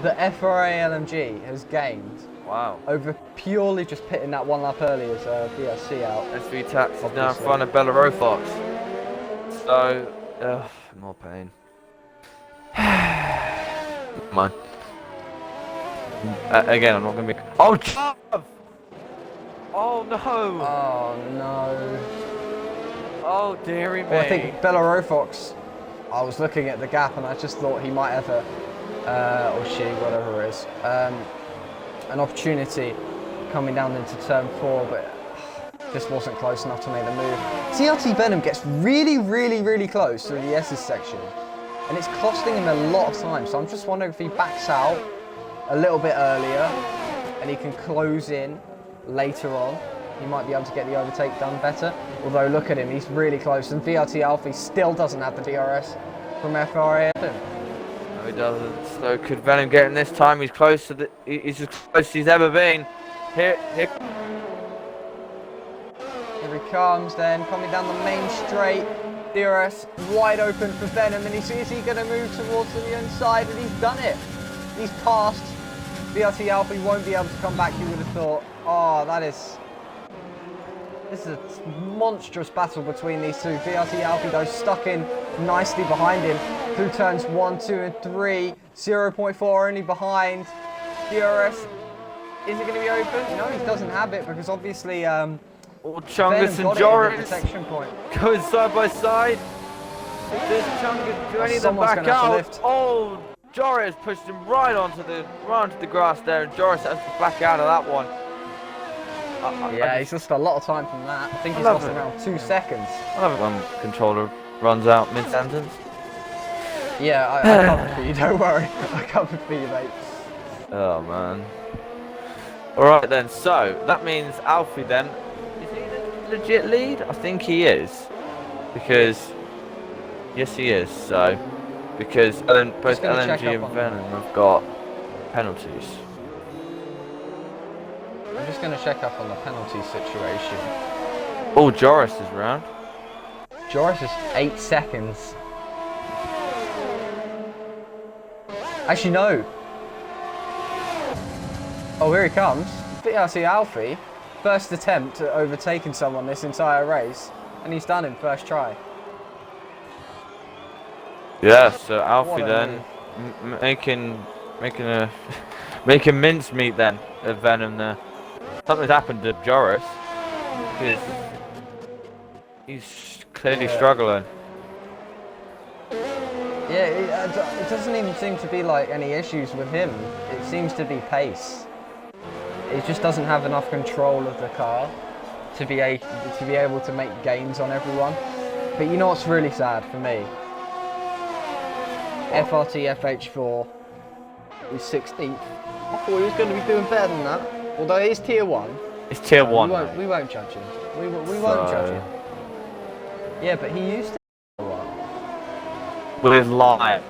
that FRA LMG has gained. Wow. Over purely just pitting that one lap early as VSC out. SV Tax is now in front of Belarofox. So, more pain. Come on. Again, I'm not going to be... Oh, Chuv! Oh, no! Oh no. Oh, dearie me. Well, I think Belarofox, I was looking at the gap and I just thought he might have or she, whatever it is, an opportunity coming down into turn 4, but just wasn't close enough to make the move. TRT Venom gets really close through the S's section, and it's costing him a lot of time, so I'm just wondering if he backs out a little bit earlier and he can close in later on. He might be able to get the overtake done better, although look at him, he's really close, and VRT Alfie still doesn't have the DRS from FRA. No, he doesn't. So could Venom get him this time? He's close to he's as close as he's ever been. Here. Here he comes then, coming down the main straight. DRS wide open for Venom, and is he going to move towards the inside? And he's done it. He's passed. VRT Alfie won't be able to come back, you would have thought. Oh, this is a monstrous battle between these two. VRT Alfie though stuck in nicely behind him through turns 1, 2 and 3. 0.4 only behind. DRS, is it going to be open? No, he doesn't have it because obviously Chungus and Joris going side by side. Does Chungus do any of them back out? Oh, Joris pushed him right onto the grass there, and Joris has to back out of that one. Yeah, he's lost a lot of time from that. I think he's lost around 2 seconds. I love it when controller runs out mid-sentence. Yeah, I covered for you, don't worry. I covered for you, mate. Oh, man. Alright then, so that means Alfie then, is he the legit lead? I think he is. Because, yes he is, so, because both LNG and Venom have got penalties. I'm just going to check up on the penalty situation. Oh, Joris is round. Joris is 8 seconds. Actually, no. Oh, here he comes. VRC Alfie, first attempt at overtaking someone this entire race, and he's done it first try. Yeah, so Alfie What a then making mincemeat then of Venom there. Something's happened to Joris because he's clearly struggling. Yeah, it doesn't even seem to be like any issues with him. It seems to be pace. He just doesn't have enough control of the car to be able to make gains on everyone. But you know what's really sad for me? FRT FH4 is 16th. I thought he was going to be doing better than that. Although it is tier 1. It's tier 1. We won't judge him. We won't judge him. Yeah, but he used to. With his line.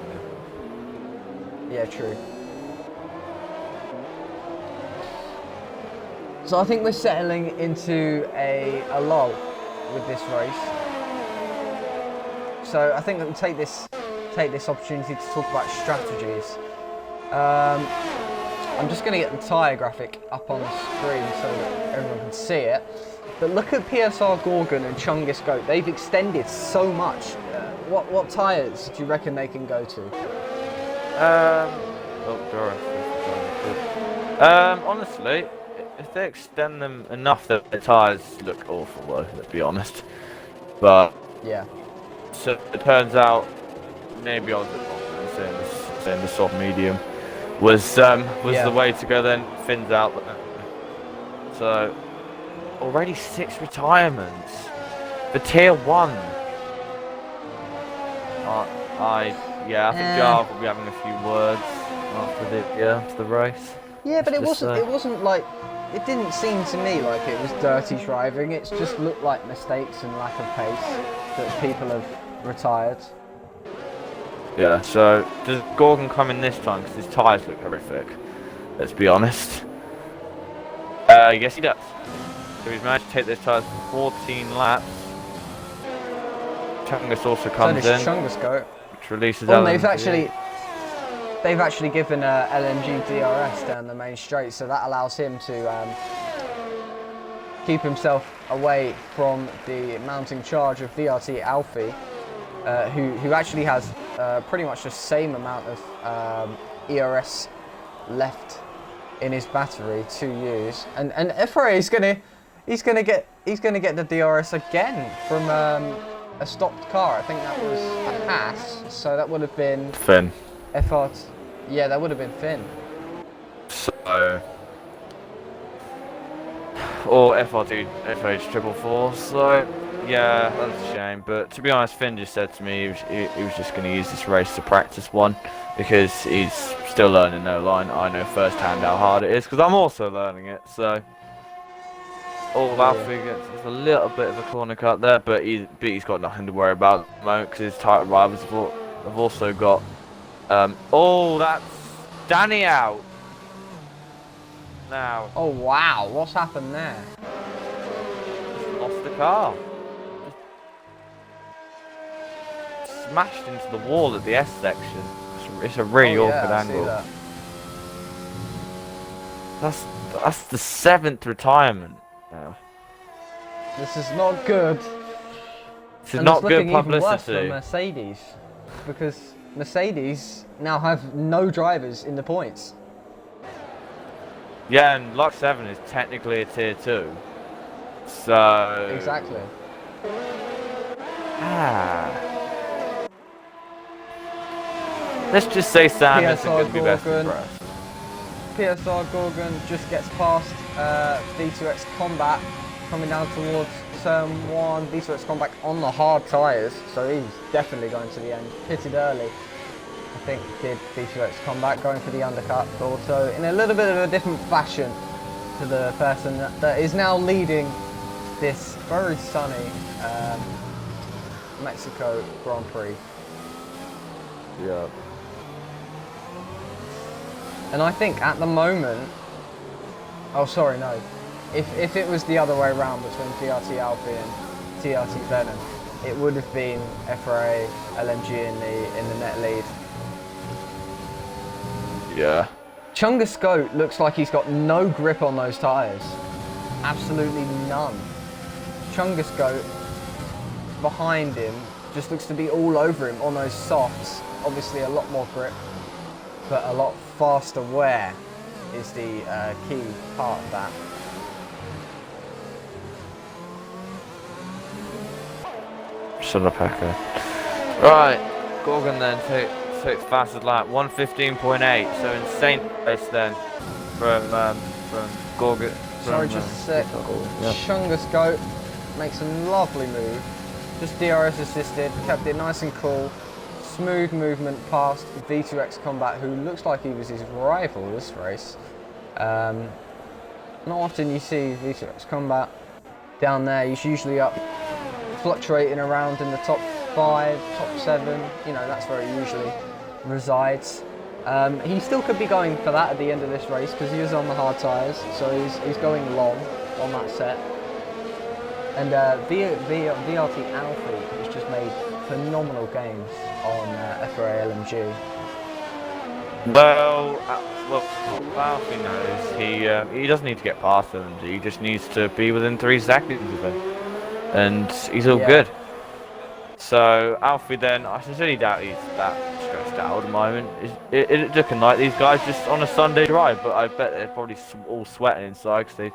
Yeah, true. So I think we're settling into a lull with this race. So I think that we'll take this opportunity to talk about strategies. I'm just going to get the tyre graphic up on the screen so that everyone can see it. But look at PSR Gorgon and Chungus Goat. They've extended so much. What tyres do you reckon they can go to? Honestly, if they extend them enough, that the tyres look awful though, let's be honest. But yeah. So it turns out maybe I was a bit wrong saying the soft medium was the way to go. Then Finn's out there. So already 6 retirements for tier 1. I think Jarv will be having a few words after the race. Yeah, but it wasn't like, it didn't seem to me like it was dirty driving. It just looked like mistakes and lack of pace that people have retired. Yeah, so does Gorgon come in this time? Because his tyres look horrific. Let's be honest. Yes, he does. So he's managed to take those tyres for 14 laps. Chungus also comes in. Chungus go. Which releases Well, LMG. they've actually given LMG DRS down the main straight, so that allows him to keep himself away from the mounting charge of VRT Alfie, who actually has pretty much the same amount of ERS left in his battery to use, and FRA is gonna get the DRS again from a stopped car. I think that was a Haas, so that would have been Finn. FRT. Yeah, that would have been Finn. So, or FRT FH444. So, yeah, that's a shame. But to be honest, Finn just said to me he was just going to use this race to practice one because he's still learning no line. I know firsthand how hard it is because I'm also learning it. So, all of Alfie gets a little bit of a corner cut there, but he's got nothing to worry about at the moment because his tight rivals have also got. Oh, that's Danny out now. Oh wow, what's happened there? Just lost the car. Smashed into the wall at the S section. It's a really awkward angle. That's the 7th retirement now. This is not good. This is not good Even worse publicity. for Mercedes, because Mercedes now have no drivers in the points. Yeah, and Lot 7 is technically a tier 2. So Exactly. Let's just say Sam isn't PSR going to be best Gorgon. impressed. PSR Gorgon just gets past V2X Combat coming down towards turn 1. V2X Combat on the hard tyres, so he's definitely going to the end. Pitted early, I think, did V2X Combat, going for the undercut, but also in a little bit of a different fashion to the person that is now leading this very sunny Mexico Grand Prix. Yeah. And I think at the moment, oh sorry, no, if it was the other way around between TRT Alfie and TRT Venom, it would have been FRA LMG in the net lead. Yeah. Chungus Goat looks like he's got no grip on those tyres. Absolutely none. Chungus Goat behind him just looks to be all over him on those softs. Obviously a lot more grip, but a lot faster wear is the key part of that. Packer. Right, Gorgon then takes fastest lap, 1:15.8. So insane pace then from Gorgon. Sorry, just a sec. Chungus Goat makes a lovely move. Just DRS assisted, kept it nice and cool. Smooth movement past V2X Combat, who looks like he was his rival this race. Not often you see V2X Combat down there. He's usually up, fluctuating around in the top 5, top 7. You know, that's where he usually resides. He still could be going for that at the end of this race because he is on the hard tyres, so he's going long on that set. And VRT Alfie has just made phenomenal games on FRA LMG. Well, Alfie knows he doesn't need to get past LMG. He just needs to be within 3 seconds of him, and he's all good. So Alfie then, I sincerely doubt he's that stressed out at the moment. It's looking like these guys just on a Sunday drive, but I bet they're probably all sweating inside because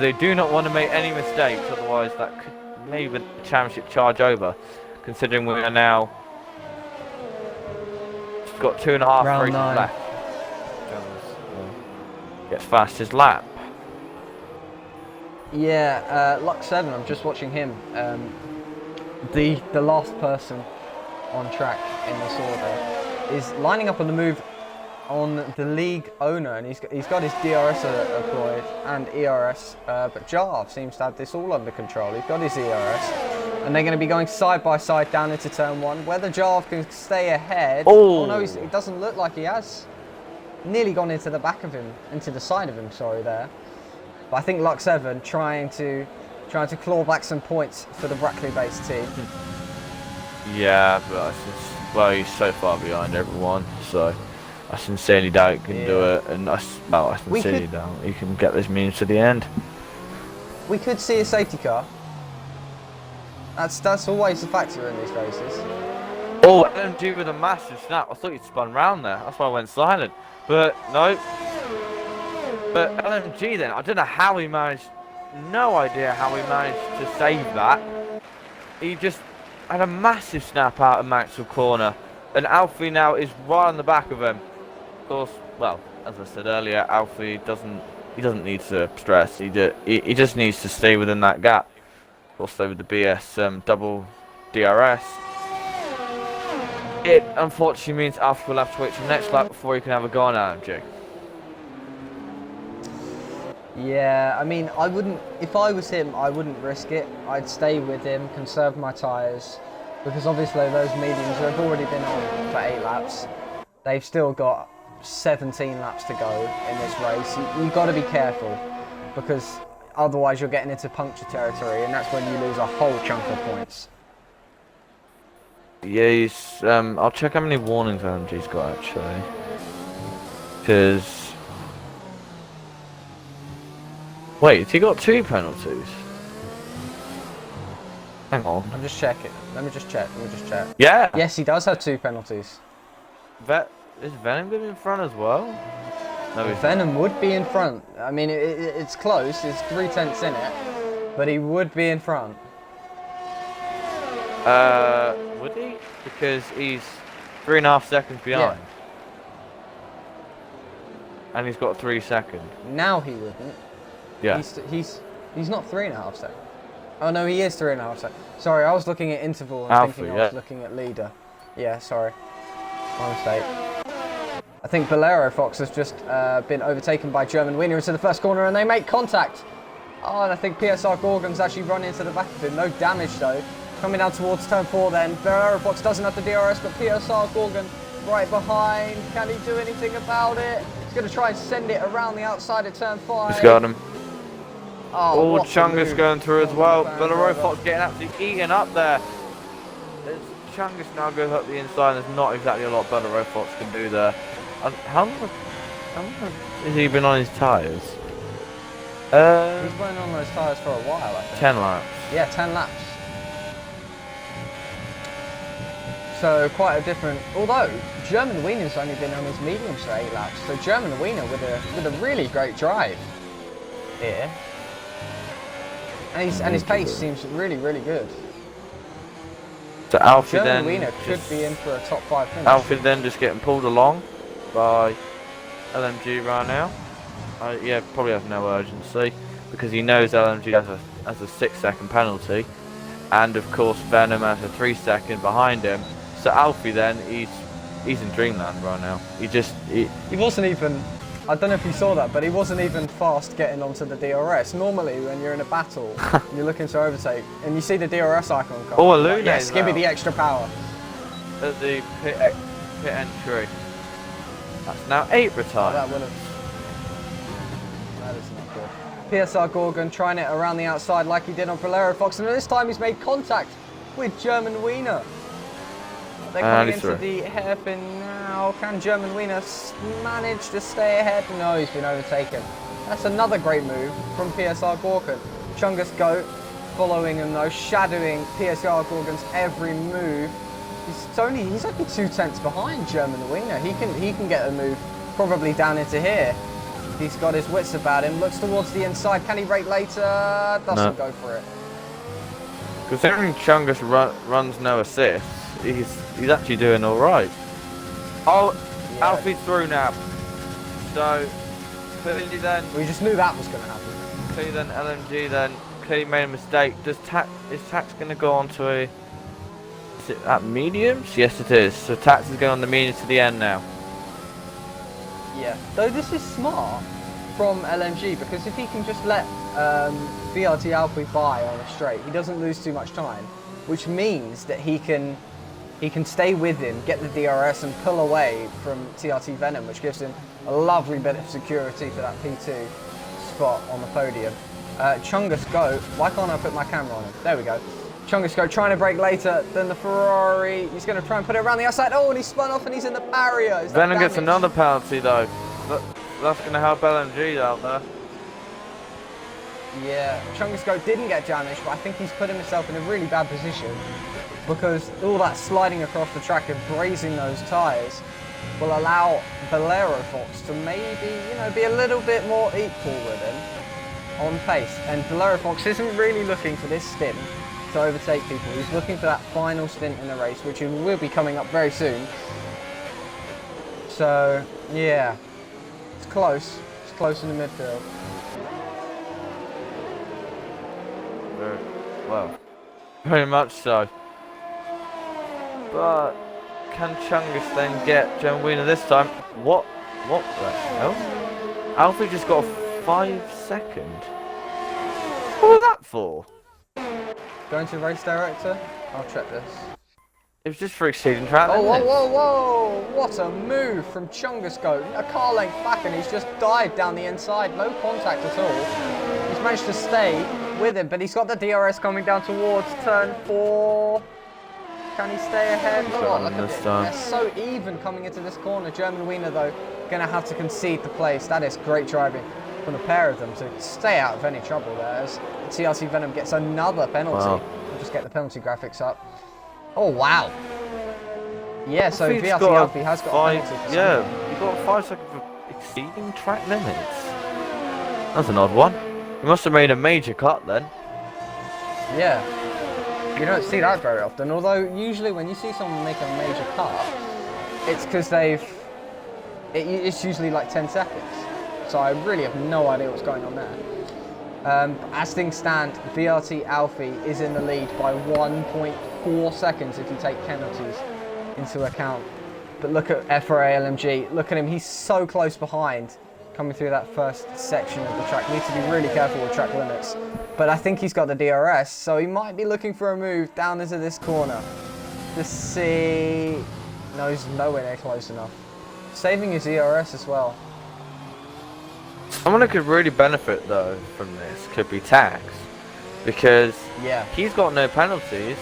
they do not want to make any mistakes, otherwise that could maybe the championship charge over, considering we are now got 2.5 races left. Gets fastest lap. Yeah, Lux 7, I'm just watching him. The last person on track in this order is lining up on the move on the league owner, and he's got his DRS deployed and ERS, but Jarv seems to have this all under control. He's got his ERS, and they're going to be going side by side down into turn 1. Whether Jarv can stay ahead, oh no, it doesn't look like he has. Nearly gone into the back of him, into the side of him, sorry there. But I think Lux 7 trying to claw back some points for the Brackley-based team. Yeah, but he's so far behind everyone, so I sincerely doubt he can do it, and I sincerely doubt he can get this means to the end. We could see a safety car. That's always a factor in these races. Oh, LMG with a massive snap. I thought he'd spun round there. That's why I went silent. But no. But LMG then, I don't know how he managed. No idea how he managed to save that. He just had a massive snap out of Maxwell corner, and Alfie now is right on the back of him. Of course, well, as I said earlier, Alfie doesn't need to stress. He just needs to stay within that gap. Also with the BS double DRS, it unfortunately means Alfie will have to wait till the next lap before he can have a go on LMG. Yeah, I mean, I wouldn't, if I was him, I wouldn't risk it. I'd stay with him, conserve my tyres, because obviously those mediums have already been on for 8 laps. They've still got 17 laps to go in this race. You've got to be careful, because otherwise you're getting into puncture territory, and that's when you lose a whole chunk of points. Yeah, I'll check how many warnings LMG's got actually, because... Wait, has he got 2 penalties? Hang on. I'm just checking. Let me just check. Yeah! Yes, he does have 2 penalties. Is Venom been in front as well? No, Venom would be in front. I mean, it's close. It's 3/10 in it. But he would be in front. Would he? Because he's 3.5 seconds behind. Yeah. And he's got 3 seconds. Now he wouldn't. Yeah. He's not 3.5 seconds. Oh no, he is 3.5 seconds. Sorry, I was looking at interval and thinking I was looking at leader. Yeah, sorry. My mistake. I think Bolero Fox has just been overtaken by German Wiener into the first corner, and they make contact. Oh, and I think PSR Gorgon's actually run into the back of him. No damage though. Coming down towards turn 4 then. Bolero Fox doesn't have the DRS, but PSR Gorgon right behind. Can he do anything about it? He's going to try and send it around the outside of turn 5. He's got him. Oh, Chungus going through as well. Bolero Fox getting absolutely eaten up there. Chungus now goes up the inside. There's not exactly a lot Bolero Fox can do there. How long has he been on his tyres? He's been on those tyres for a while, I think. 10 laps. Yeah, 10 laps. So quite a different. Although German Wiener's only been on his mediums for 8 laps, so German Wiener with a really great drive here, and his pace seems really good. So Alfie German then Wiener could be in for a top 5 finish. Alfie then just getting pulled along by LMG right now. Yeah, probably has no urgency because he knows LMG has a 6-second penalty, and of course Venom has a 3-second behind him. So Alfie then he's in dreamland right now. He wasn't even. I don't know if you saw that, but he wasn't even fast getting onto the DRS. Normally, when you're in a battle, you're looking to overtake, and you see the DRS icon come. Oh, a Luna! Yes, give me the extra power. At the pit entry. That's now 8 retired. That would have. That is not good. PSR Gorgon trying it around the outside like he did on Bolero Fox, and this time he's made contact with German Wiener. They're coming into the hairpin now. Can German Wiener manage to stay ahead? No, he's been overtaken. That's another great move from PSR Gorgon. Chungus Goat following him though, shadowing PSR Gorgon's every move. He's only 2/10 behind German Wiener. He can get a move probably down into here. He's got his wits about him. Looks towards the inside. Can he brake later? Doesn't go for it. Considering Chungus runs no assists, he's actually doing all right. Oh, yeah. Alfie's through now. So clearly then we just knew that was going to happen. Clearly then LMG then clearly made a mistake. Is Tax going to go on to a? Is it at mediums? Yes, it is. So Tax is going on the mediums to the end now. Yeah. Though this is smart from LMG because if he can just let VRT Alfie by on a straight, he doesn't lose too much time, which means that he can stay with him, get the DRS and pull away from TRT Venom, which gives him a lovely bit of security for that P2 spot on the podium. Chungus Goat, why can't I put my camera on him? There we go. Chungus Goat trying to brake later than the Ferrari. He's going to try and put it around the outside. Oh, and he spun off and he's in the barrier. Venom gets another penalty though. That's going to help LMG out there. Yeah, Chungus Goat didn't get damaged, but I think he's putting himself in a really bad position because all that sliding across the track and brazing those tyres will allow Bolero Fox to maybe, be a little bit more equal with him on pace. And Bolero Fox isn't really looking for this stint to overtake people. He's looking for that final stint in the race, which will be coming up very soon. So, yeah, it's close. It's close in the midfield. Well, very much so. But can Chungus then get German Wiener this time? What the hell? Alfie just got a 5 second. What was that for? Going to race director? I'll check this. It was just for exceeding track limits. Whoa! What a move from Chungus Goat. A car length back and he's just dived down the inside. No contact at all. He's managed to stay with him, but he's got the DRS coming down towards turn 4. Can he stay ahead? Look at it. They're so even coming into this corner. German Wiener, though, going to have to concede the place. That is great driving from the pair of them to stay out of any trouble there as TRT Venom gets another penalty. Wow. I'll just get the penalty graphics up. Oh, wow. Yeah, so VRT Alfie has got a penalty. Yeah, you got 5 seconds for exceeding track limits. That's an odd one. You must have made a major cut then. Yeah. You don't see that very often, although usually when you see someone make a major cut, it's because it's usually like 10 seconds. So I really have no idea what's going on there. As things stand, VRT Alfie is in the lead by 1.4 seconds if you take penalties into account. But look at FRA LMG, look at him, he's so close behind coming through that first section of the track. Needs to be really careful with track limits. But I think he's got the DRS, so he might be looking for a move down into this corner. To see... No, he's nowhere near close enough. Saving his ERS as well. Someone who could really benefit though from this could be Tax, because he's got no penalties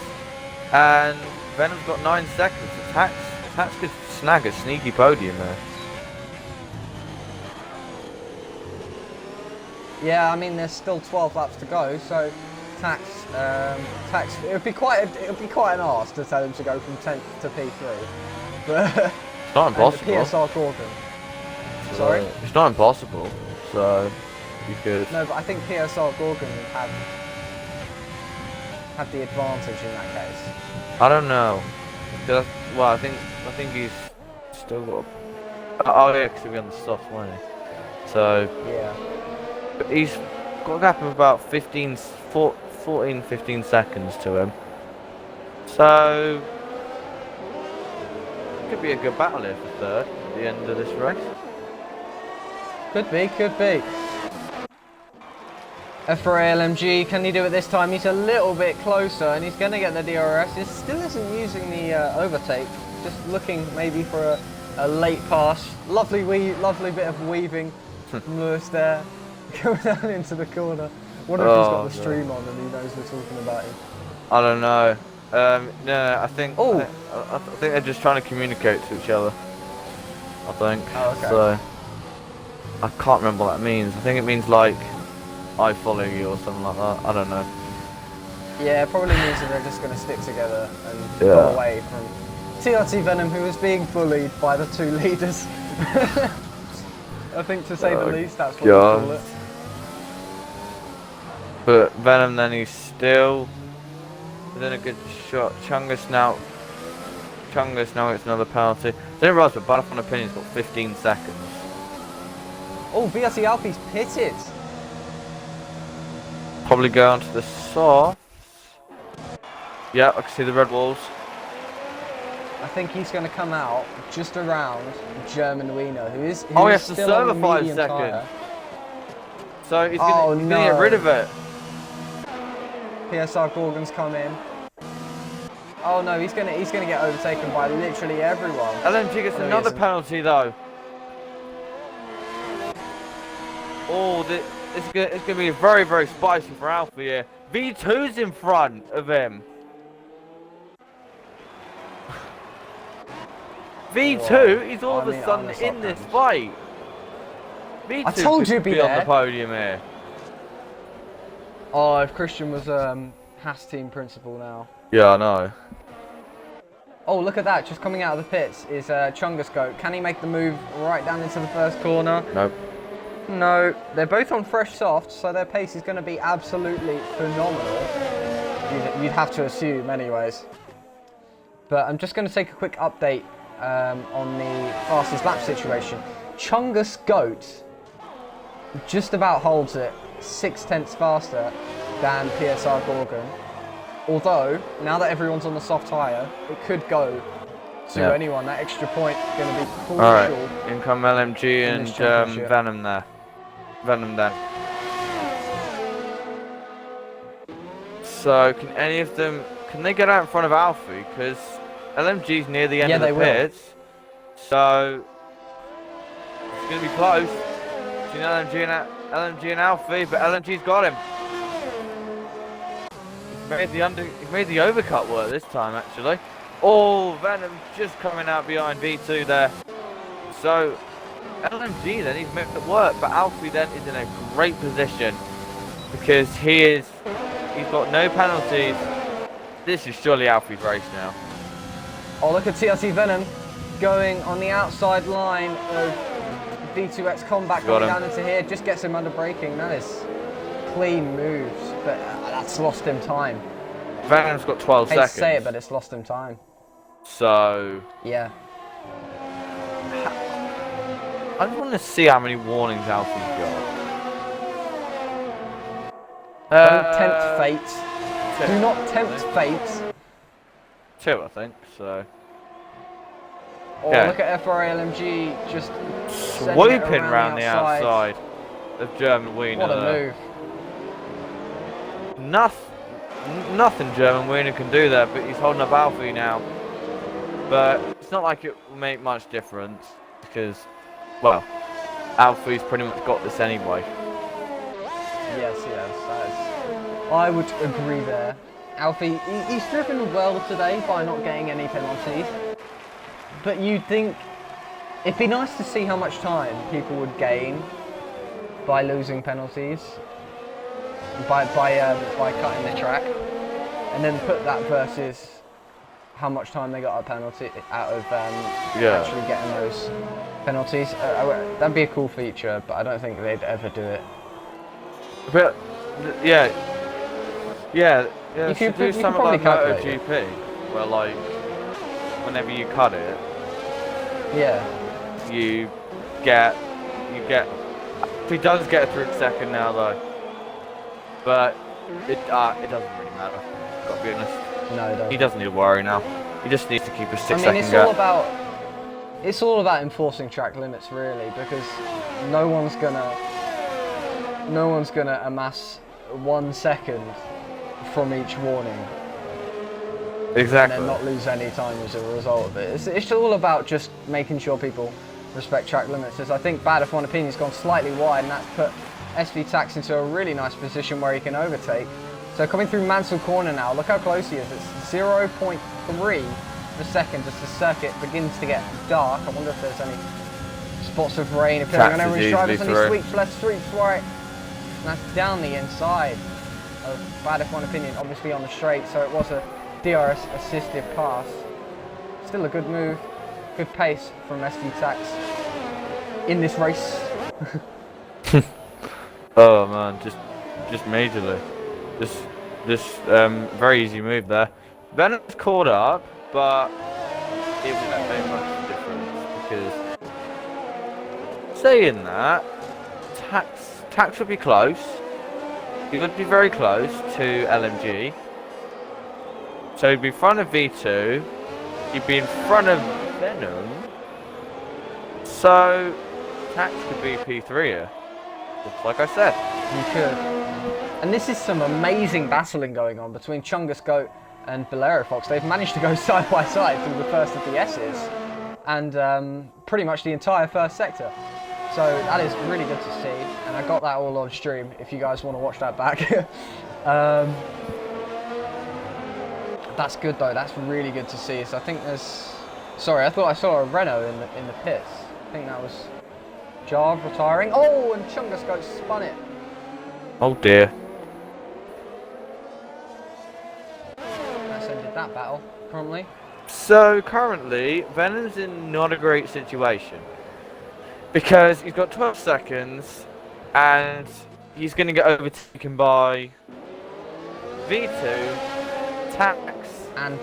and Venom's got 9 seconds. So Tax could snag a sneaky podium there. Yeah, I mean there's still 12 laps to go, so tax. It would be quite an arse to tell him to go from 10th to P3. But It's not impossible. PSR Gorgon. Sorry? It's not impossible, so you could. No, but I think PSR Gorgon would have the advantage in that case. I don't know. Well, I think he's still got. Oh yeah, because he'll be on the soft, won't he? So Yeah. but he's got a gap of about 14, 15 seconds to him. So it could be a good battle here for third at the end of this race. Could be. F4A LMG, can he do it this time? He's a little bit closer and he's going to get the DRS. He still isn't using the overtake, just looking maybe for a late pass. Lovely bit of weaving from Lewis there. Going down into the corner. Wonder if he's got the stream on and he knows we're talking about him. I don't know. No, I think they're just trying to communicate to each other. I think. Oh, okay. So I can't remember what that means. I think it means like I follow you or something like that. I don't know. Yeah, it probably means that they're just going to stick together and go away from TRT Venom, who was being bullied by the two leaders. I think, to say the least, that's what you call it. But Venom, then he's still within a good shot. Chungus now gets another penalty. I didn't realise, but Butterfly Opinion's got 15 seconds. Oh, VRT Alfie's pitted. Probably going to the softs. Yeah, I can see the red walls. I think he's going to come out just around German Wiener, who is he has to still serve on a the 5 medium seconds. tyre. So he's going to get rid of it. PSR Gorgon's come in. Oh no, he's gonna get overtaken by literally everyone. LMG gets another penalty though. Oh, it's gonna be very, very spicy for Alfie here. V2's in front of him. V2, he's all of a sudden in this fight. V2 I told you could be on the podium here. Oh, if Christian was Haas team principal now. Yeah, I know. Oh, look at that! Just coming out of the pits is Chungus Goat. Can he make the move right down into the first corner? Nope. No, they're both on fresh softs, so their pace is going to be absolutely phenomenal. You'd have to assume, anyways. But I'm just going to take a quick update on the fastest lap situation. Chungus Goat just about holds it 0.6 faster than PSR Gorgon. Although, now that everyone's on the soft tyre, it could go to anyone. That extra point is going to be crucial. Alright, in come LMG and Venom there. Venom there. So, can any of them... Can they get out in front of Alfie? Because LMG's near the end of the pits. So, it's going to be close between LMG and Alfie, but LMG's got him. He's made the overcut work this time, actually. Oh, Venom just coming out behind V2 there. So, LMG then, he's made it work, but Alfie then is in a great position because he's got no penalties. This is surely Alfie's race now. Oh, look at TRT Venom going on the outside line of V2X Combat coming down into here. Just gets him under braking. That is clean moves, but that's lost him time. Venom's got 12 seconds. I hate to say it, but it's lost him time. So... Yeah. I just want to see how many warnings Alfie's got. Don't tempt fate. Do not tempt fate. 2, I think, so... Oh, look at FRLMG just swooping around the outside of German Wiener. What a move. Nothing German Wiener can do there, but he's holding up Alfie now. But it's not like it will make much difference because, well, Alfie's pretty much got this anyway. Yes, I would agree there. Alfie, he's driven well today by not getting any penalties. But you'd think it'd be nice to see how much time people would gain by losing penalties, by cutting the track, and then put that versus how much time they got a penalty out of actually getting those penalties. That'd be a cool feature, but I don't think they'd ever do it. But yeah. You should do something like MotoGP, where like whenever you cut it, you get. He does get a 3-second now though, but it doesn't really matter. Gotta be honest. No, it doesn't. He doesn't need to worry now. He just needs to keep a 6-second I mean, gap. it's all about enforcing track limits really, because no one's gonna amass 1 second from each warning. Exactly. And then not lose any time as a result of it. It's all about just making sure people respect track limits. As I think Bad F1 Opinion's gone slightly wide, and that's put SV Tax into a really nice position where he can overtake. So coming through Mansell Corner now, look how close he is. It's 0.3 of a second as the circuit begins to get dark. I wonder if there's any spots of rain appearing on every drivers, and he sweeps left, sweeps right. And that's down the inside of Bad F1 Opinion, obviously on the straight, so it was a DRS assisted pass. Still a good move, good pace from SV Tax in this race. Oh man, just majorly. This very easy move there. Venom's caught up, but it wouldn't make much difference because saying that, Tax would be close. He would be very close to LMG. So he'd be in front of V2. He'd be in front of Venom. So Tax could be P3 here. Just like I said. You could. And this is some amazing battling going on between Chungus Goat and Bolero Fox. They've managed to go side by side through the first of the S's and pretty much the entire first sector. So that is really good to see, and I got that all on stream if you guys want to watch that back. That's good though, that's really good to see. So I think there's... Sorry, I thought I saw a Renault in the pits. I think that was Jarve retiring. Oh, and Chungus Goat spun it. Oh dear. That's ended that battle, currently. So currently, Venom's in not a great situation. Because he's got 12 seconds, and he's going to get overtaken by V2, Tax, and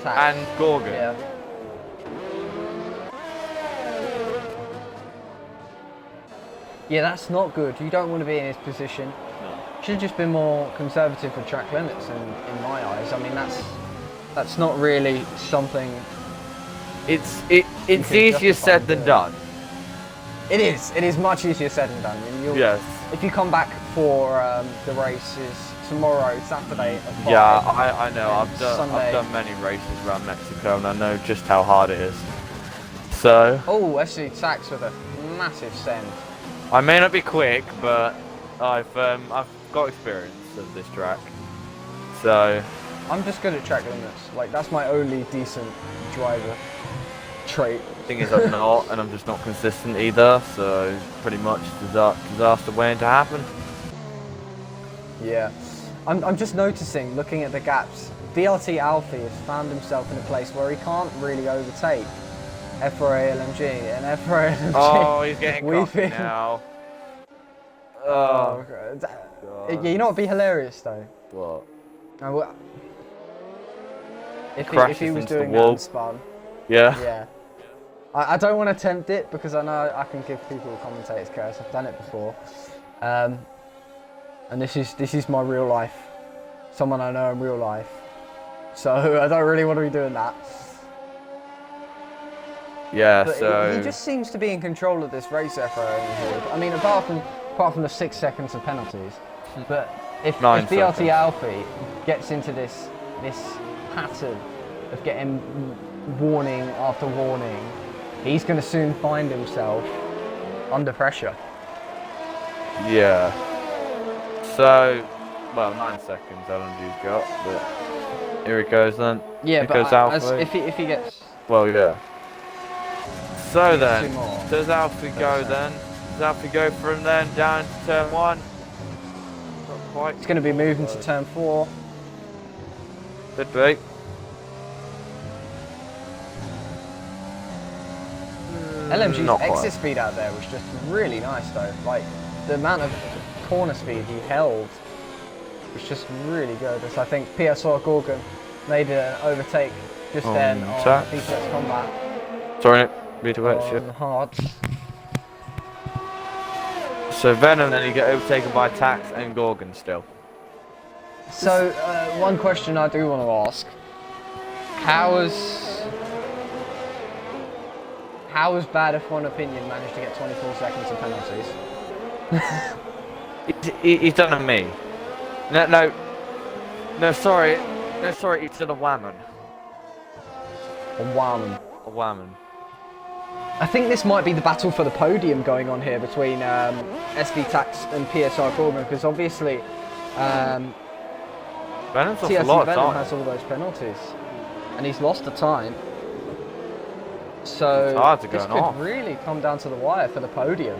Gorgon. Yeah. Yeah, that's not good. You don't want to be in his position. No. Should have just been more conservative with track limits in my eyes. I mean, that's not really something. It's easier said than done. It is much easier said than done. And yes. If you come back for the races tomorrow, Saturday at 5. Yeah, I know. I've Sunday. done many races around Mexico, and I know just how hard it is. So. Oh, SV Tax with a massive send. I may not be quick, but I've got experience of this track. So. I'm just good at track limits. Like, that's my only decent driver trait. Thing is, I'm not, and I'm just not consistent either. So pretty much disaster waiting to happen. Yeah, I'm just noticing, looking at the gaps, DLT Alfie has found himself in a place where he can't really overtake F4A LMG and F4A LMG. Oh, he's getting cocky now. Oh, God. You know what would be hilarious though? What? If he was doing that and spun. Yeah. Yeah. I don't want to tempt it because I know I can give people a commentator's curse. I've done it before. And this is my real life. Someone I know in real life. So I don't really want to be doing that. Yeah, but so... He just seems to be in control of this race, FRO. I mean, apart from the 6 seconds of penalties. But if DLT Alfie gets into this pattern of getting warning after warning, he's going to soon find himself under pressure. Yeah. So, well, 9 seconds LMG's got, but here it goes then. Yeah, here goes Alfie. If he gets... Well, yeah. So then, does Alfie go then? Does Alfie go from then down to turn 1? Not quite. It's going to be moving to turn 4. Could be. LMG's Not exit quite. speed out there was just really nice though. Like the amount of corner speed he held was just really good. As I think PSR Gorgon made an overtake just then on Tax. Defense Combat Sorry, read the word shit. on hard. So Venom, then you get overtaken by Tax and Gorgon still. So one question I do want to ask: How has Bad F1 Opinion managed to get 24 seconds of penalties? He's done a me. No, sorry, he's done a whammon. A wham. A whammon. I think this might be the battle for the podium going on here between SV Tax and PSR Gorgon, because obviously Venom's lost a TRC lot of Venom time. has all those penalties, and he's lost the time. So It's hard to this go could off. really come down to the wire for the podium.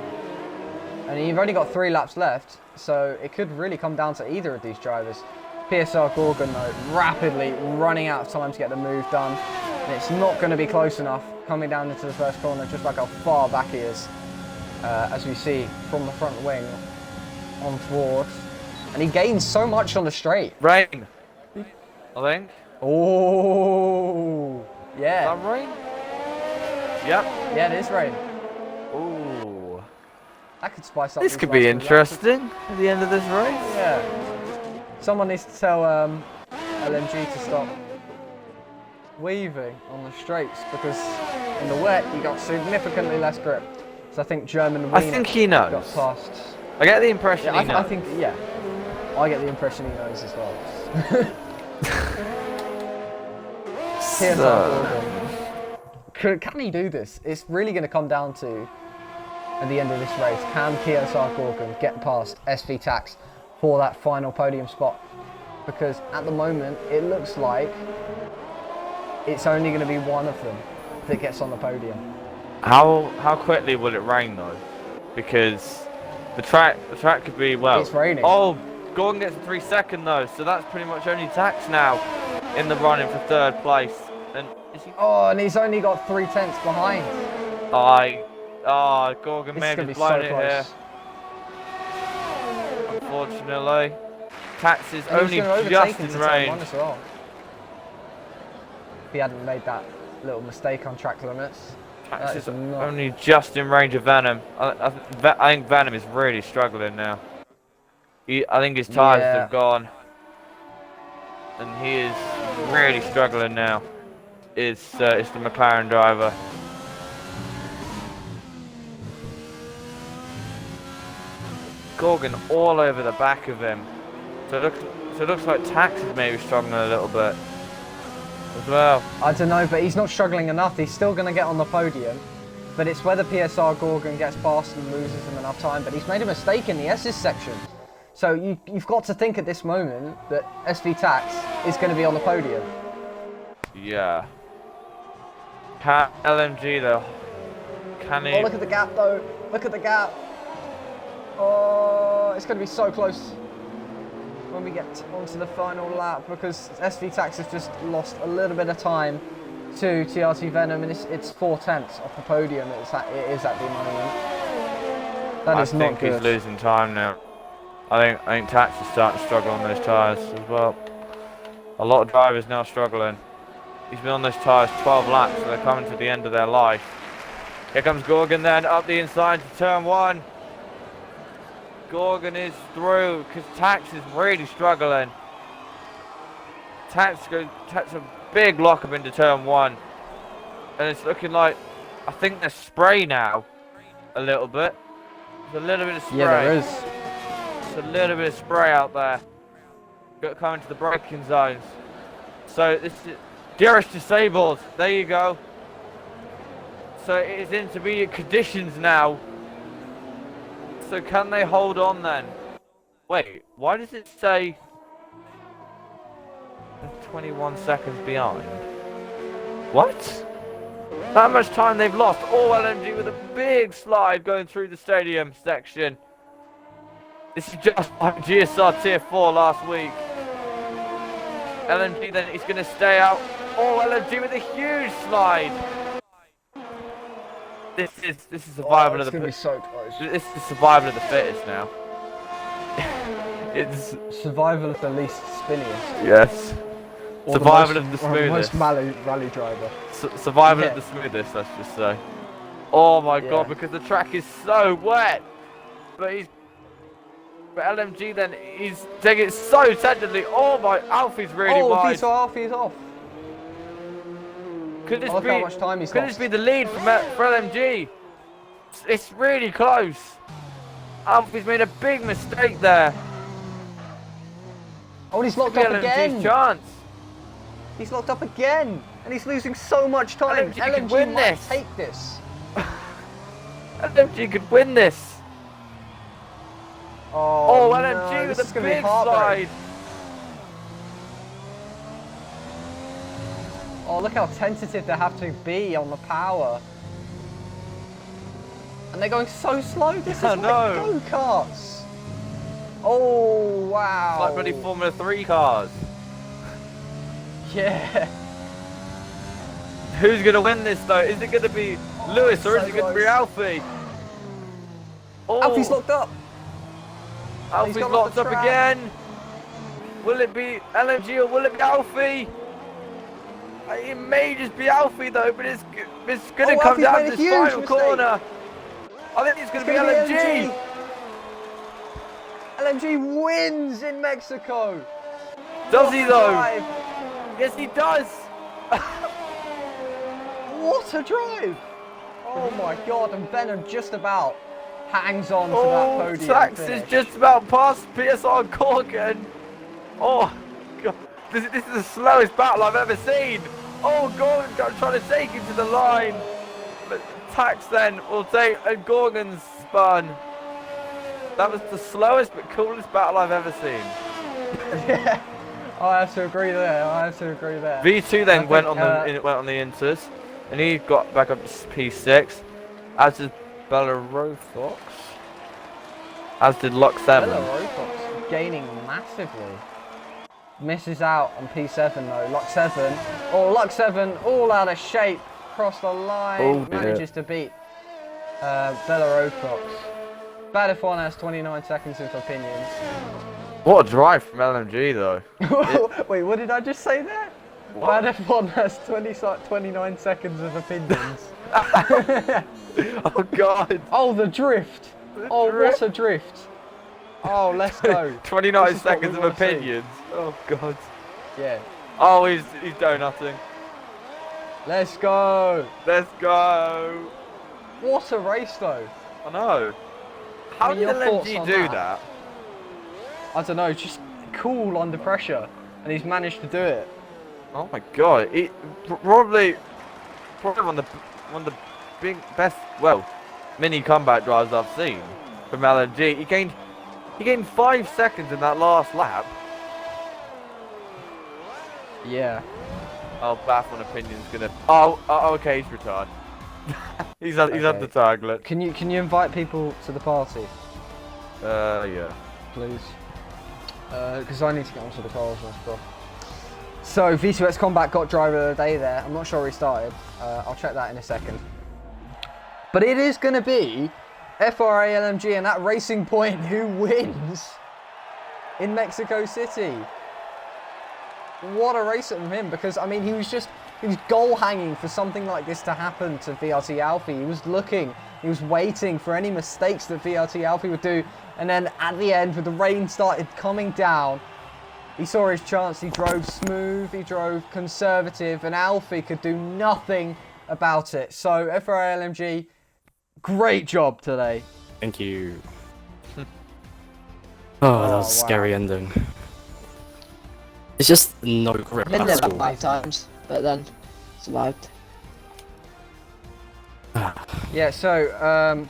And you've only got 3 laps left, so it could really come down to either of these drivers. PSR Gorgon though, rapidly running out of time to get the move done. And it's not going to be close enough coming down into the first corner, just like how far back he is. As we see from the front wing on towards. And he gains so much on the straight. Rain, I think. Oh, Is yeah. that rain? Yep. Yeah, it is rain. Ooh. That could spice up. This these could last be few laps. interesting at the end of this race. Yeah. Someone needs to tell LMG to stop weaving on the straights, because in the wet you got significantly less grip. So I think German I Wiener think he knows. got past. I get the impression Yeah, he knows. I think, yeah. I get the impression he knows as well. Here's our Gorgon. Can he do this? It's really going to come down to, at the end of this race, can PSR Gorgon get past SV Tax for that final podium spot? Because at the moment, it looks like it's only going to be one of them that gets on the podium. How quickly will it rain though? Because the track could be, well. It's raining. Oh, Gordon gets a 3-second though, so that's pretty much only Tax now in the running for 3rd place. And is he? Oh, and he's only got 3/10 behind. Gorgon This may is going have to be blown so it here. close. Unfortunately, Tax is And only he's gonna overtake just in into turn range. one as well. If he hadn't made that little mistake on track limits. Tax That is is not- only just in range of Venom. I think Venom is really struggling now. I think his tyres Yeah. have gone, and he is really struggling now. It's the McLaren driver. Gorgon all over the back of him. So it looks like Tax is maybe struggling a little bit as well. I don't know, but he's not struggling enough. He's still going to get on the podium. But it's whether PSR Gorgon gets past and loses him enough time. But he's made a mistake in the S's section. So you've got to think at this moment that SV Tax is going to be on the podium. Yeah. Can LMG though? Can he? Oh, look at the gap though. Look at the gap. Oh, it's going to be so close when we get onto the final lap, because SV Tax has just lost a little bit of time to TRT Venom, and it's 4/10 off the podium. It is at the moment. That is I not think good. he's losing time now. I think Tax is starting to struggle on those tyres as well. A lot of drivers now struggling. He's been on those tyres 12 laps, so they're coming to the end of their life. Here comes Gorgon then, up the inside to turn 1. Gorgon is through, because Tax is really struggling. Tax a big lock up into turn 1. And it's looking like, I think there's spray now, a little bit. There's a little bit of spray. Yeah, there is. There's a little bit of spray out there. Got to come into the braking zones. So this is Dirish disabled. There you go. So it is intermediate conditions now. So can they hold on then? Wait, why does it say 21 seconds behind? What? How much time they've lost. All LMG with a big slide going through the stadium section. This is just like GSR Tier 4 last week. LMG then is going to stay out. All LMG with a huge slide. This is survival of the It's gonna be so close. This is survival of the fittest now. It's Survival of the least spinniest. yes. Or Survival most, of the or smoothest. most rally driver. Survival Yeah. of the smoothest, let's just say. Oh my Yeah. god, because the track is so wet. But LMG then, he's taking it so tenderly. Oh my, Alfie's really wide. Vito Alfie is off. Could this Look be, how much time he's could lost. this be the lead for LMG? It's really close. Alfie's made a big mistake there. Oh, and he's locked Could up be LMG's again. chance. He's locked up again. And he's losing so much time. LMG can win might this. take this. LMG could win this. Oh, Oh, LMG no, with this is a gonna be big heartbreak. slide. Oh, look how tentative they have to be on the power. And they're going so slow. This is I like know. go-karts. Oh, wow. Like bloody Formula 3 cars. Yeah. Who's gonna win this though? Is it gonna be Lewis or is so it gonna be close. Alfie? Oh, Alfie's locked up. Alfie's he's gone off locked the up track. again. Will it be LMG or will it be Alfie? It may just be Alfie though, but it's gonna Oh, come Alfie's down made to a this huge final mistake. corner. I think it's gonna be LMG. LMG wins in Mexico. Does he What a though? drive. Yes, he does. What a drive! Oh my god, and Venom just about hangs on to that Oh, podium. Sax is finish. just about past PSR Corgan. Oh, God. This is the slowest battle I've ever seen. Oh, Gorgon trying to take him to the line. But Tax then will take a Gorgon's spun. That was the slowest but coolest battle I've ever seen. Yeah, I have to agree there. I have to agree there. V2 then I went think, on the Inters, and he got back up to P6, as did Belarofox, as did Lock 7. Belarofox gaining massively. Misses out on P7 though. Lock 7. Oh, Lock 7 all out of shape. Across the line. Oh, dear. Manages to beat Belarofox. Bad F1 has 29 seconds of opinions. What a drive from LMG though. Wait, what did I just say there? What? Bad F1 has 29 seconds of opinions. Oh God. Oh, the drift. Oh, drift. what a drift. Oh, let's go. 29 This is what we seconds of wanna see. opinions. Oh God. Yeah. Oh, he's donutting. Let's go. Let's go. What a race though. I know. How mean, did your thoughts LMG on do that? that? I don't know, just cool under pressure. And he's managed to do it. Oh my God. He probably one of the best, well, mini comeback drives I've seen from LMG. He gained 5 seconds in that last lap. Yeah. Oh, Baffin Opinion's gonna. Oh, okay, he's retired. he's had Okay. the target. Can you invite people to the party, Yeah. please? Because I need to get onto the cars and stuff. So V2X Combat got driver of the day there. I'm not sure he started. I'll check that in a second. But it is going to be FRA LMG and that Racing Point who wins in Mexico City. What a race from him, because I mean he was goal hanging for something like this to happen to VRT Alfie. He was looking, he was waiting for any mistakes that VRT Alfie would do, and then at the end, when the rain started coming down, he saw his chance. He drove smooth, he drove conservative, and Alfie could do nothing about it. So FRA LMG, great job today. Thank you. Oh, that was a wow. scary ending. It's just no grip Been there at about all. 5 times, but then survived. Yeah. So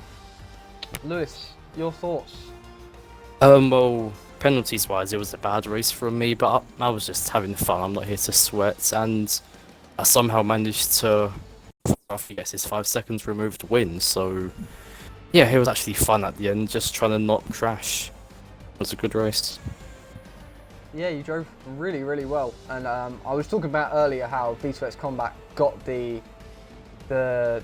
Lewis, your thoughts? Well, penalties wise, it was a bad race from me, but I was just having fun. I'm not here to sweat, and I somehow managed to I think yes, it's 5 seconds removed to win. So yeah, it was actually fun at the end, just trying to not crash. It was a good race. Yeah, you drove really, really well. And I was talking about earlier how VSpX Combat got the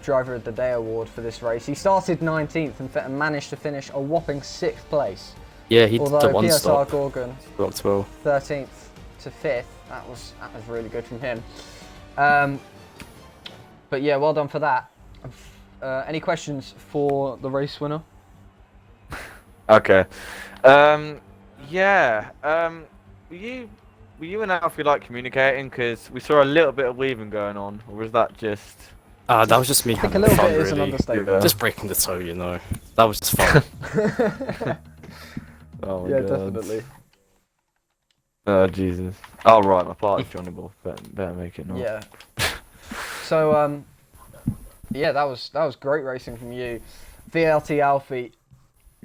Driver of the Day award for this race. He started 19th and managed to finish a whopping 6th place. Yeah, he did the Although one PSR stop. Gorgon, Worked well. 13th to 5th, that was really good from him. But yeah, well done for that. Any questions for the race winner? Okay. Yeah. Were you and Alfie like communicating? Because we saw a little bit of weaving going on, or was that just? That was just me I think having a little fun, bit is an really. understatement. Just breaking the toe, you know. That was just fun. Oh my Yeah, God. definitely. Oh Jesus. Oh right, my partner's Johnny Ball. Better make it not. Yeah. So yeah, that was great racing from you, VLT Alfie.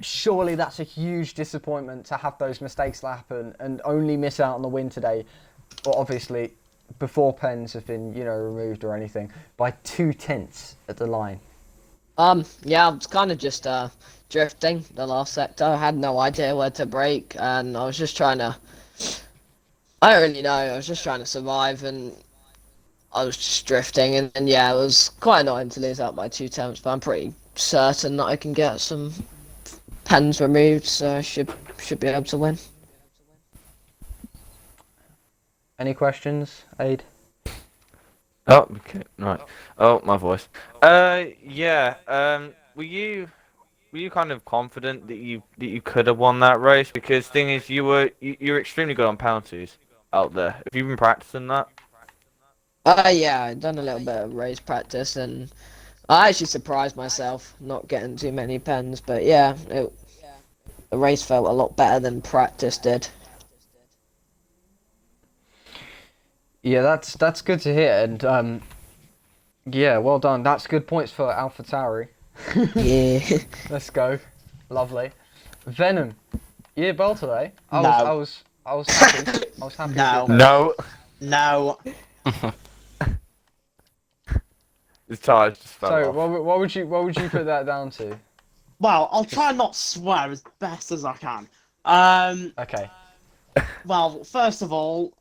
Surely that's a huge disappointment to have those mistakes happen and only miss out on the win today. Well, obviously, before pens have been removed or anything, by 2/10 at the line. Yeah, I was kind of just drifting the last sector. I had no idea where to brake, and I was just trying to. I don't really know. I was just trying to survive, and I was just drifting, and yeah, it was quite annoying to lose out by 2/10. But I'm pretty certain that I can get some pens removed, so I should be able to win. Any questions, Aid? Oh, okay, right. Oh, my voice. Yeah. Were you kind of confident that you could have won that race? Because thing is, you're extremely good on penalties out there. Have you been practicing that? Yeah, I've done a little bit of race practice, and I actually surprised myself not getting too many pens. But yeah, the race felt a lot better than practice did. Yeah, that's good to hear, and yeah, well done. That's good points for AlphaTauri. Yeah. Let's go. Lovely. Venom. Yeah, well today. I was happy. I was happy. No. with that. No. No. His tires just fell So off. what would you put that down to? Well, I'll try not swear as best as I can. Okay. Well, first of all,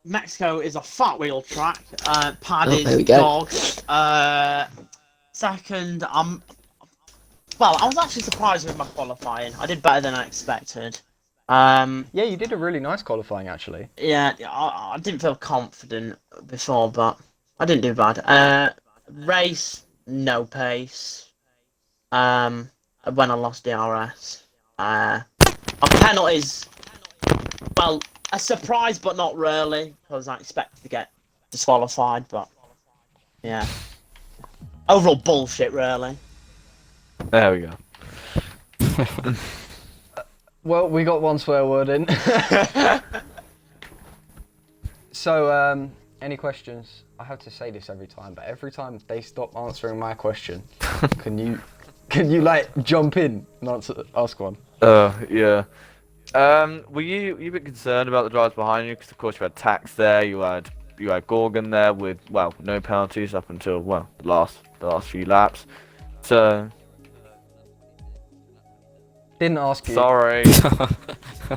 Mexico is a fat wheel track. Pad Oh, there we is go. dog. Second, well, I was actually surprised with my qualifying. I did better than I expected. Yeah, you did a really nice qualifying actually. Yeah, I didn't feel confident before, but I didn't do bad. Race, no pace. When I lost DRS. On penalties, well, a surprise, but not really, because I expected to get disqualified, but yeah. Overall bullshit, really. There we go. Well, we got one swear word in. So, any questions? I have to say this every time, but every time they stop answering my question, can you like jump in and ask one? Yeah. Were you a bit concerned about the drivers behind you? Because of course you had Tax there, you had Gorgon there with no penalties up until the last few laps. So Didn't ask you. sorry.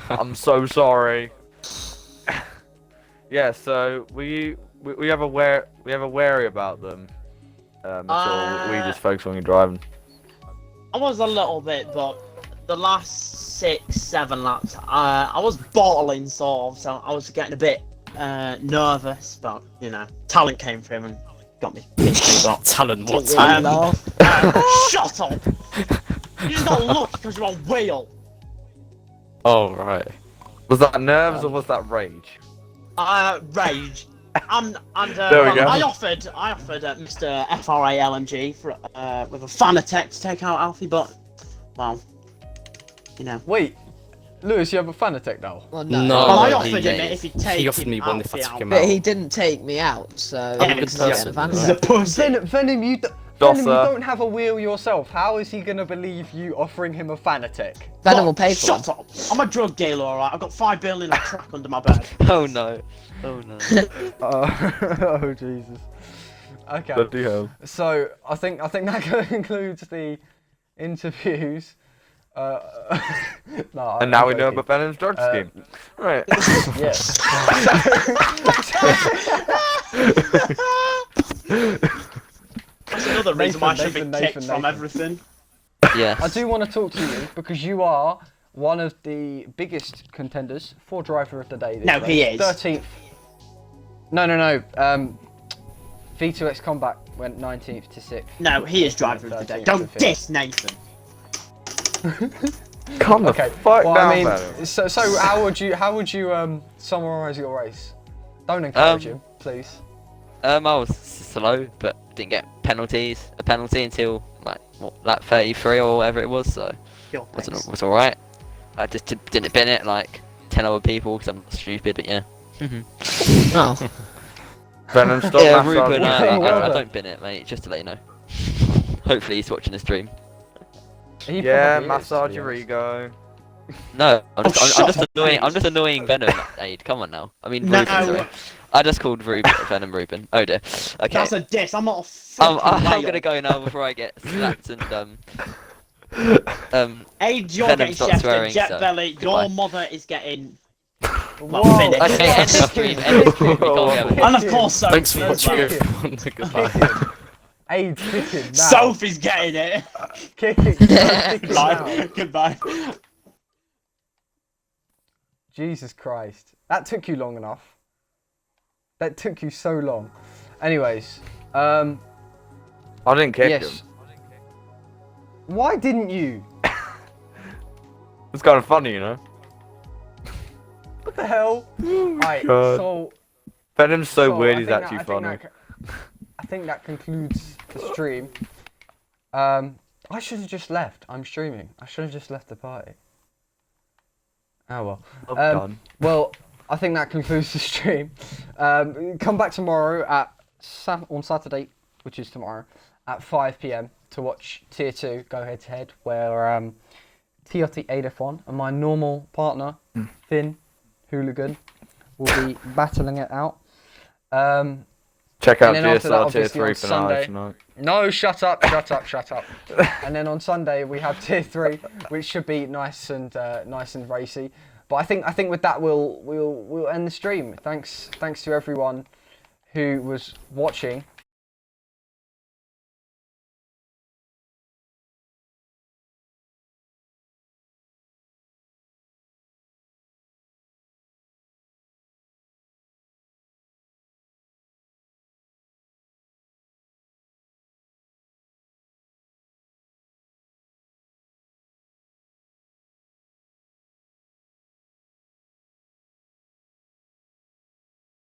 I'm so sorry. Yeah. So we have a wary about them. So we just focus on your driving. I was a little bit, but the last 6-7 laps, I was bottling sort of, so I was getting a bit nervous, but talent came through and got me. Talent, what Shut up! You just got lucky because you're on wheel. Oh, right. Was that nerves or was that rage? Rage. And There we go. I offered Mr. FRA LMG for with a Fanatec to take out Alfie, but well, Wait, Lewis, you have a Fanatec now? Well, no. No. Well, I he- offered him it if he'd take he offered me one if I Alfie took out. him But out. he didn't take me out, so Yeah, he because didn't he's get a- the He's Fanatec. a pussy. Venom, you Dosser. don't have a wheel yourself. How is he gonna believe you offering him a Fanatec? Venom will pay for Shut one. up! I'm a drug dealer, alright? I've got $5 billion of crack under my bed. Oh no. Oh no. Oh Jesus. Okay. Bloody hell. So I think that concludes the interviews. No, And now I'm we know joking. about Venom's drug scheme. Right. Yes. That's another reason why I should be Nathan, kicked from everything. Yes. I do want to talk to you because you are one of the biggest contenders for driver of the day. This No, race. he is. 13th. No. V2X Combat went 19th to 6th. No, he is driver of the day. 13th Don't to 5th. diss Nathan. Calm the Okay. fuck Well, down, I mean, Venom. so how would you summarize your race? Don't encourage him, please. I was slow, but didn't get a penalty until like 33 or whatever it was. So Your face. was all right. I just didn't bin it like 10 other people because I'm stupid. But yeah. Oh. Venom, stop Yeah, massaging. Ruben, I Well don't bin it, mate. Just to let you know. Hopefully he's watching the stream. He Yeah, probably is, massage to your be honest. ego. No, I'm just shut up, annoying. mate. I'm just annoying Venom. Aid, come on now. I mean No. Ruben. Sorry. I just called Venom Ruben. Oh dear. Okay. That's a diss. I'm not a fucking I'm whale. gonna go now before I get slapped and Hey, you're Venom, getting stop chefed swearing, Jet so Belly. goodbye. Your mother is getting. Whoa. finished. Okay, end the stream. End the stream. We can't have it. And of course, Thanks for Sophie as watching, well. everyone. Goodbye. Aid kicking now. Sophie's getting it. Kicking. Kicking Goodbye. now. Goodbye. Jesus Christ. That took you long enough. That took you so long. Anyways, I didn't kick yes. him. Why didn't you? It's kind of funny, you know. What the hell? Right, God. so Venom's so weird, I he's think actually that- funny. I think that concludes the stream. I should have just left. I'm streaming. I should have just left the party. Oh well. Oh, God. Well, I think that concludes the stream. Come back tomorrow on Saturday, which is tomorrow, at 5 p.m. to watch Tier 2 go head to head, where TRT Adafon and my normal partner, Finn Hooligan, will be battling it out. Check out and then after that, GSR Tier obviously, 3 on finale Sunday- tonight. No, shut up. And then on Sunday we have Tier 3, which should be nice and racy. But I think with that we'll end the stream. Thanks to everyone who was watching.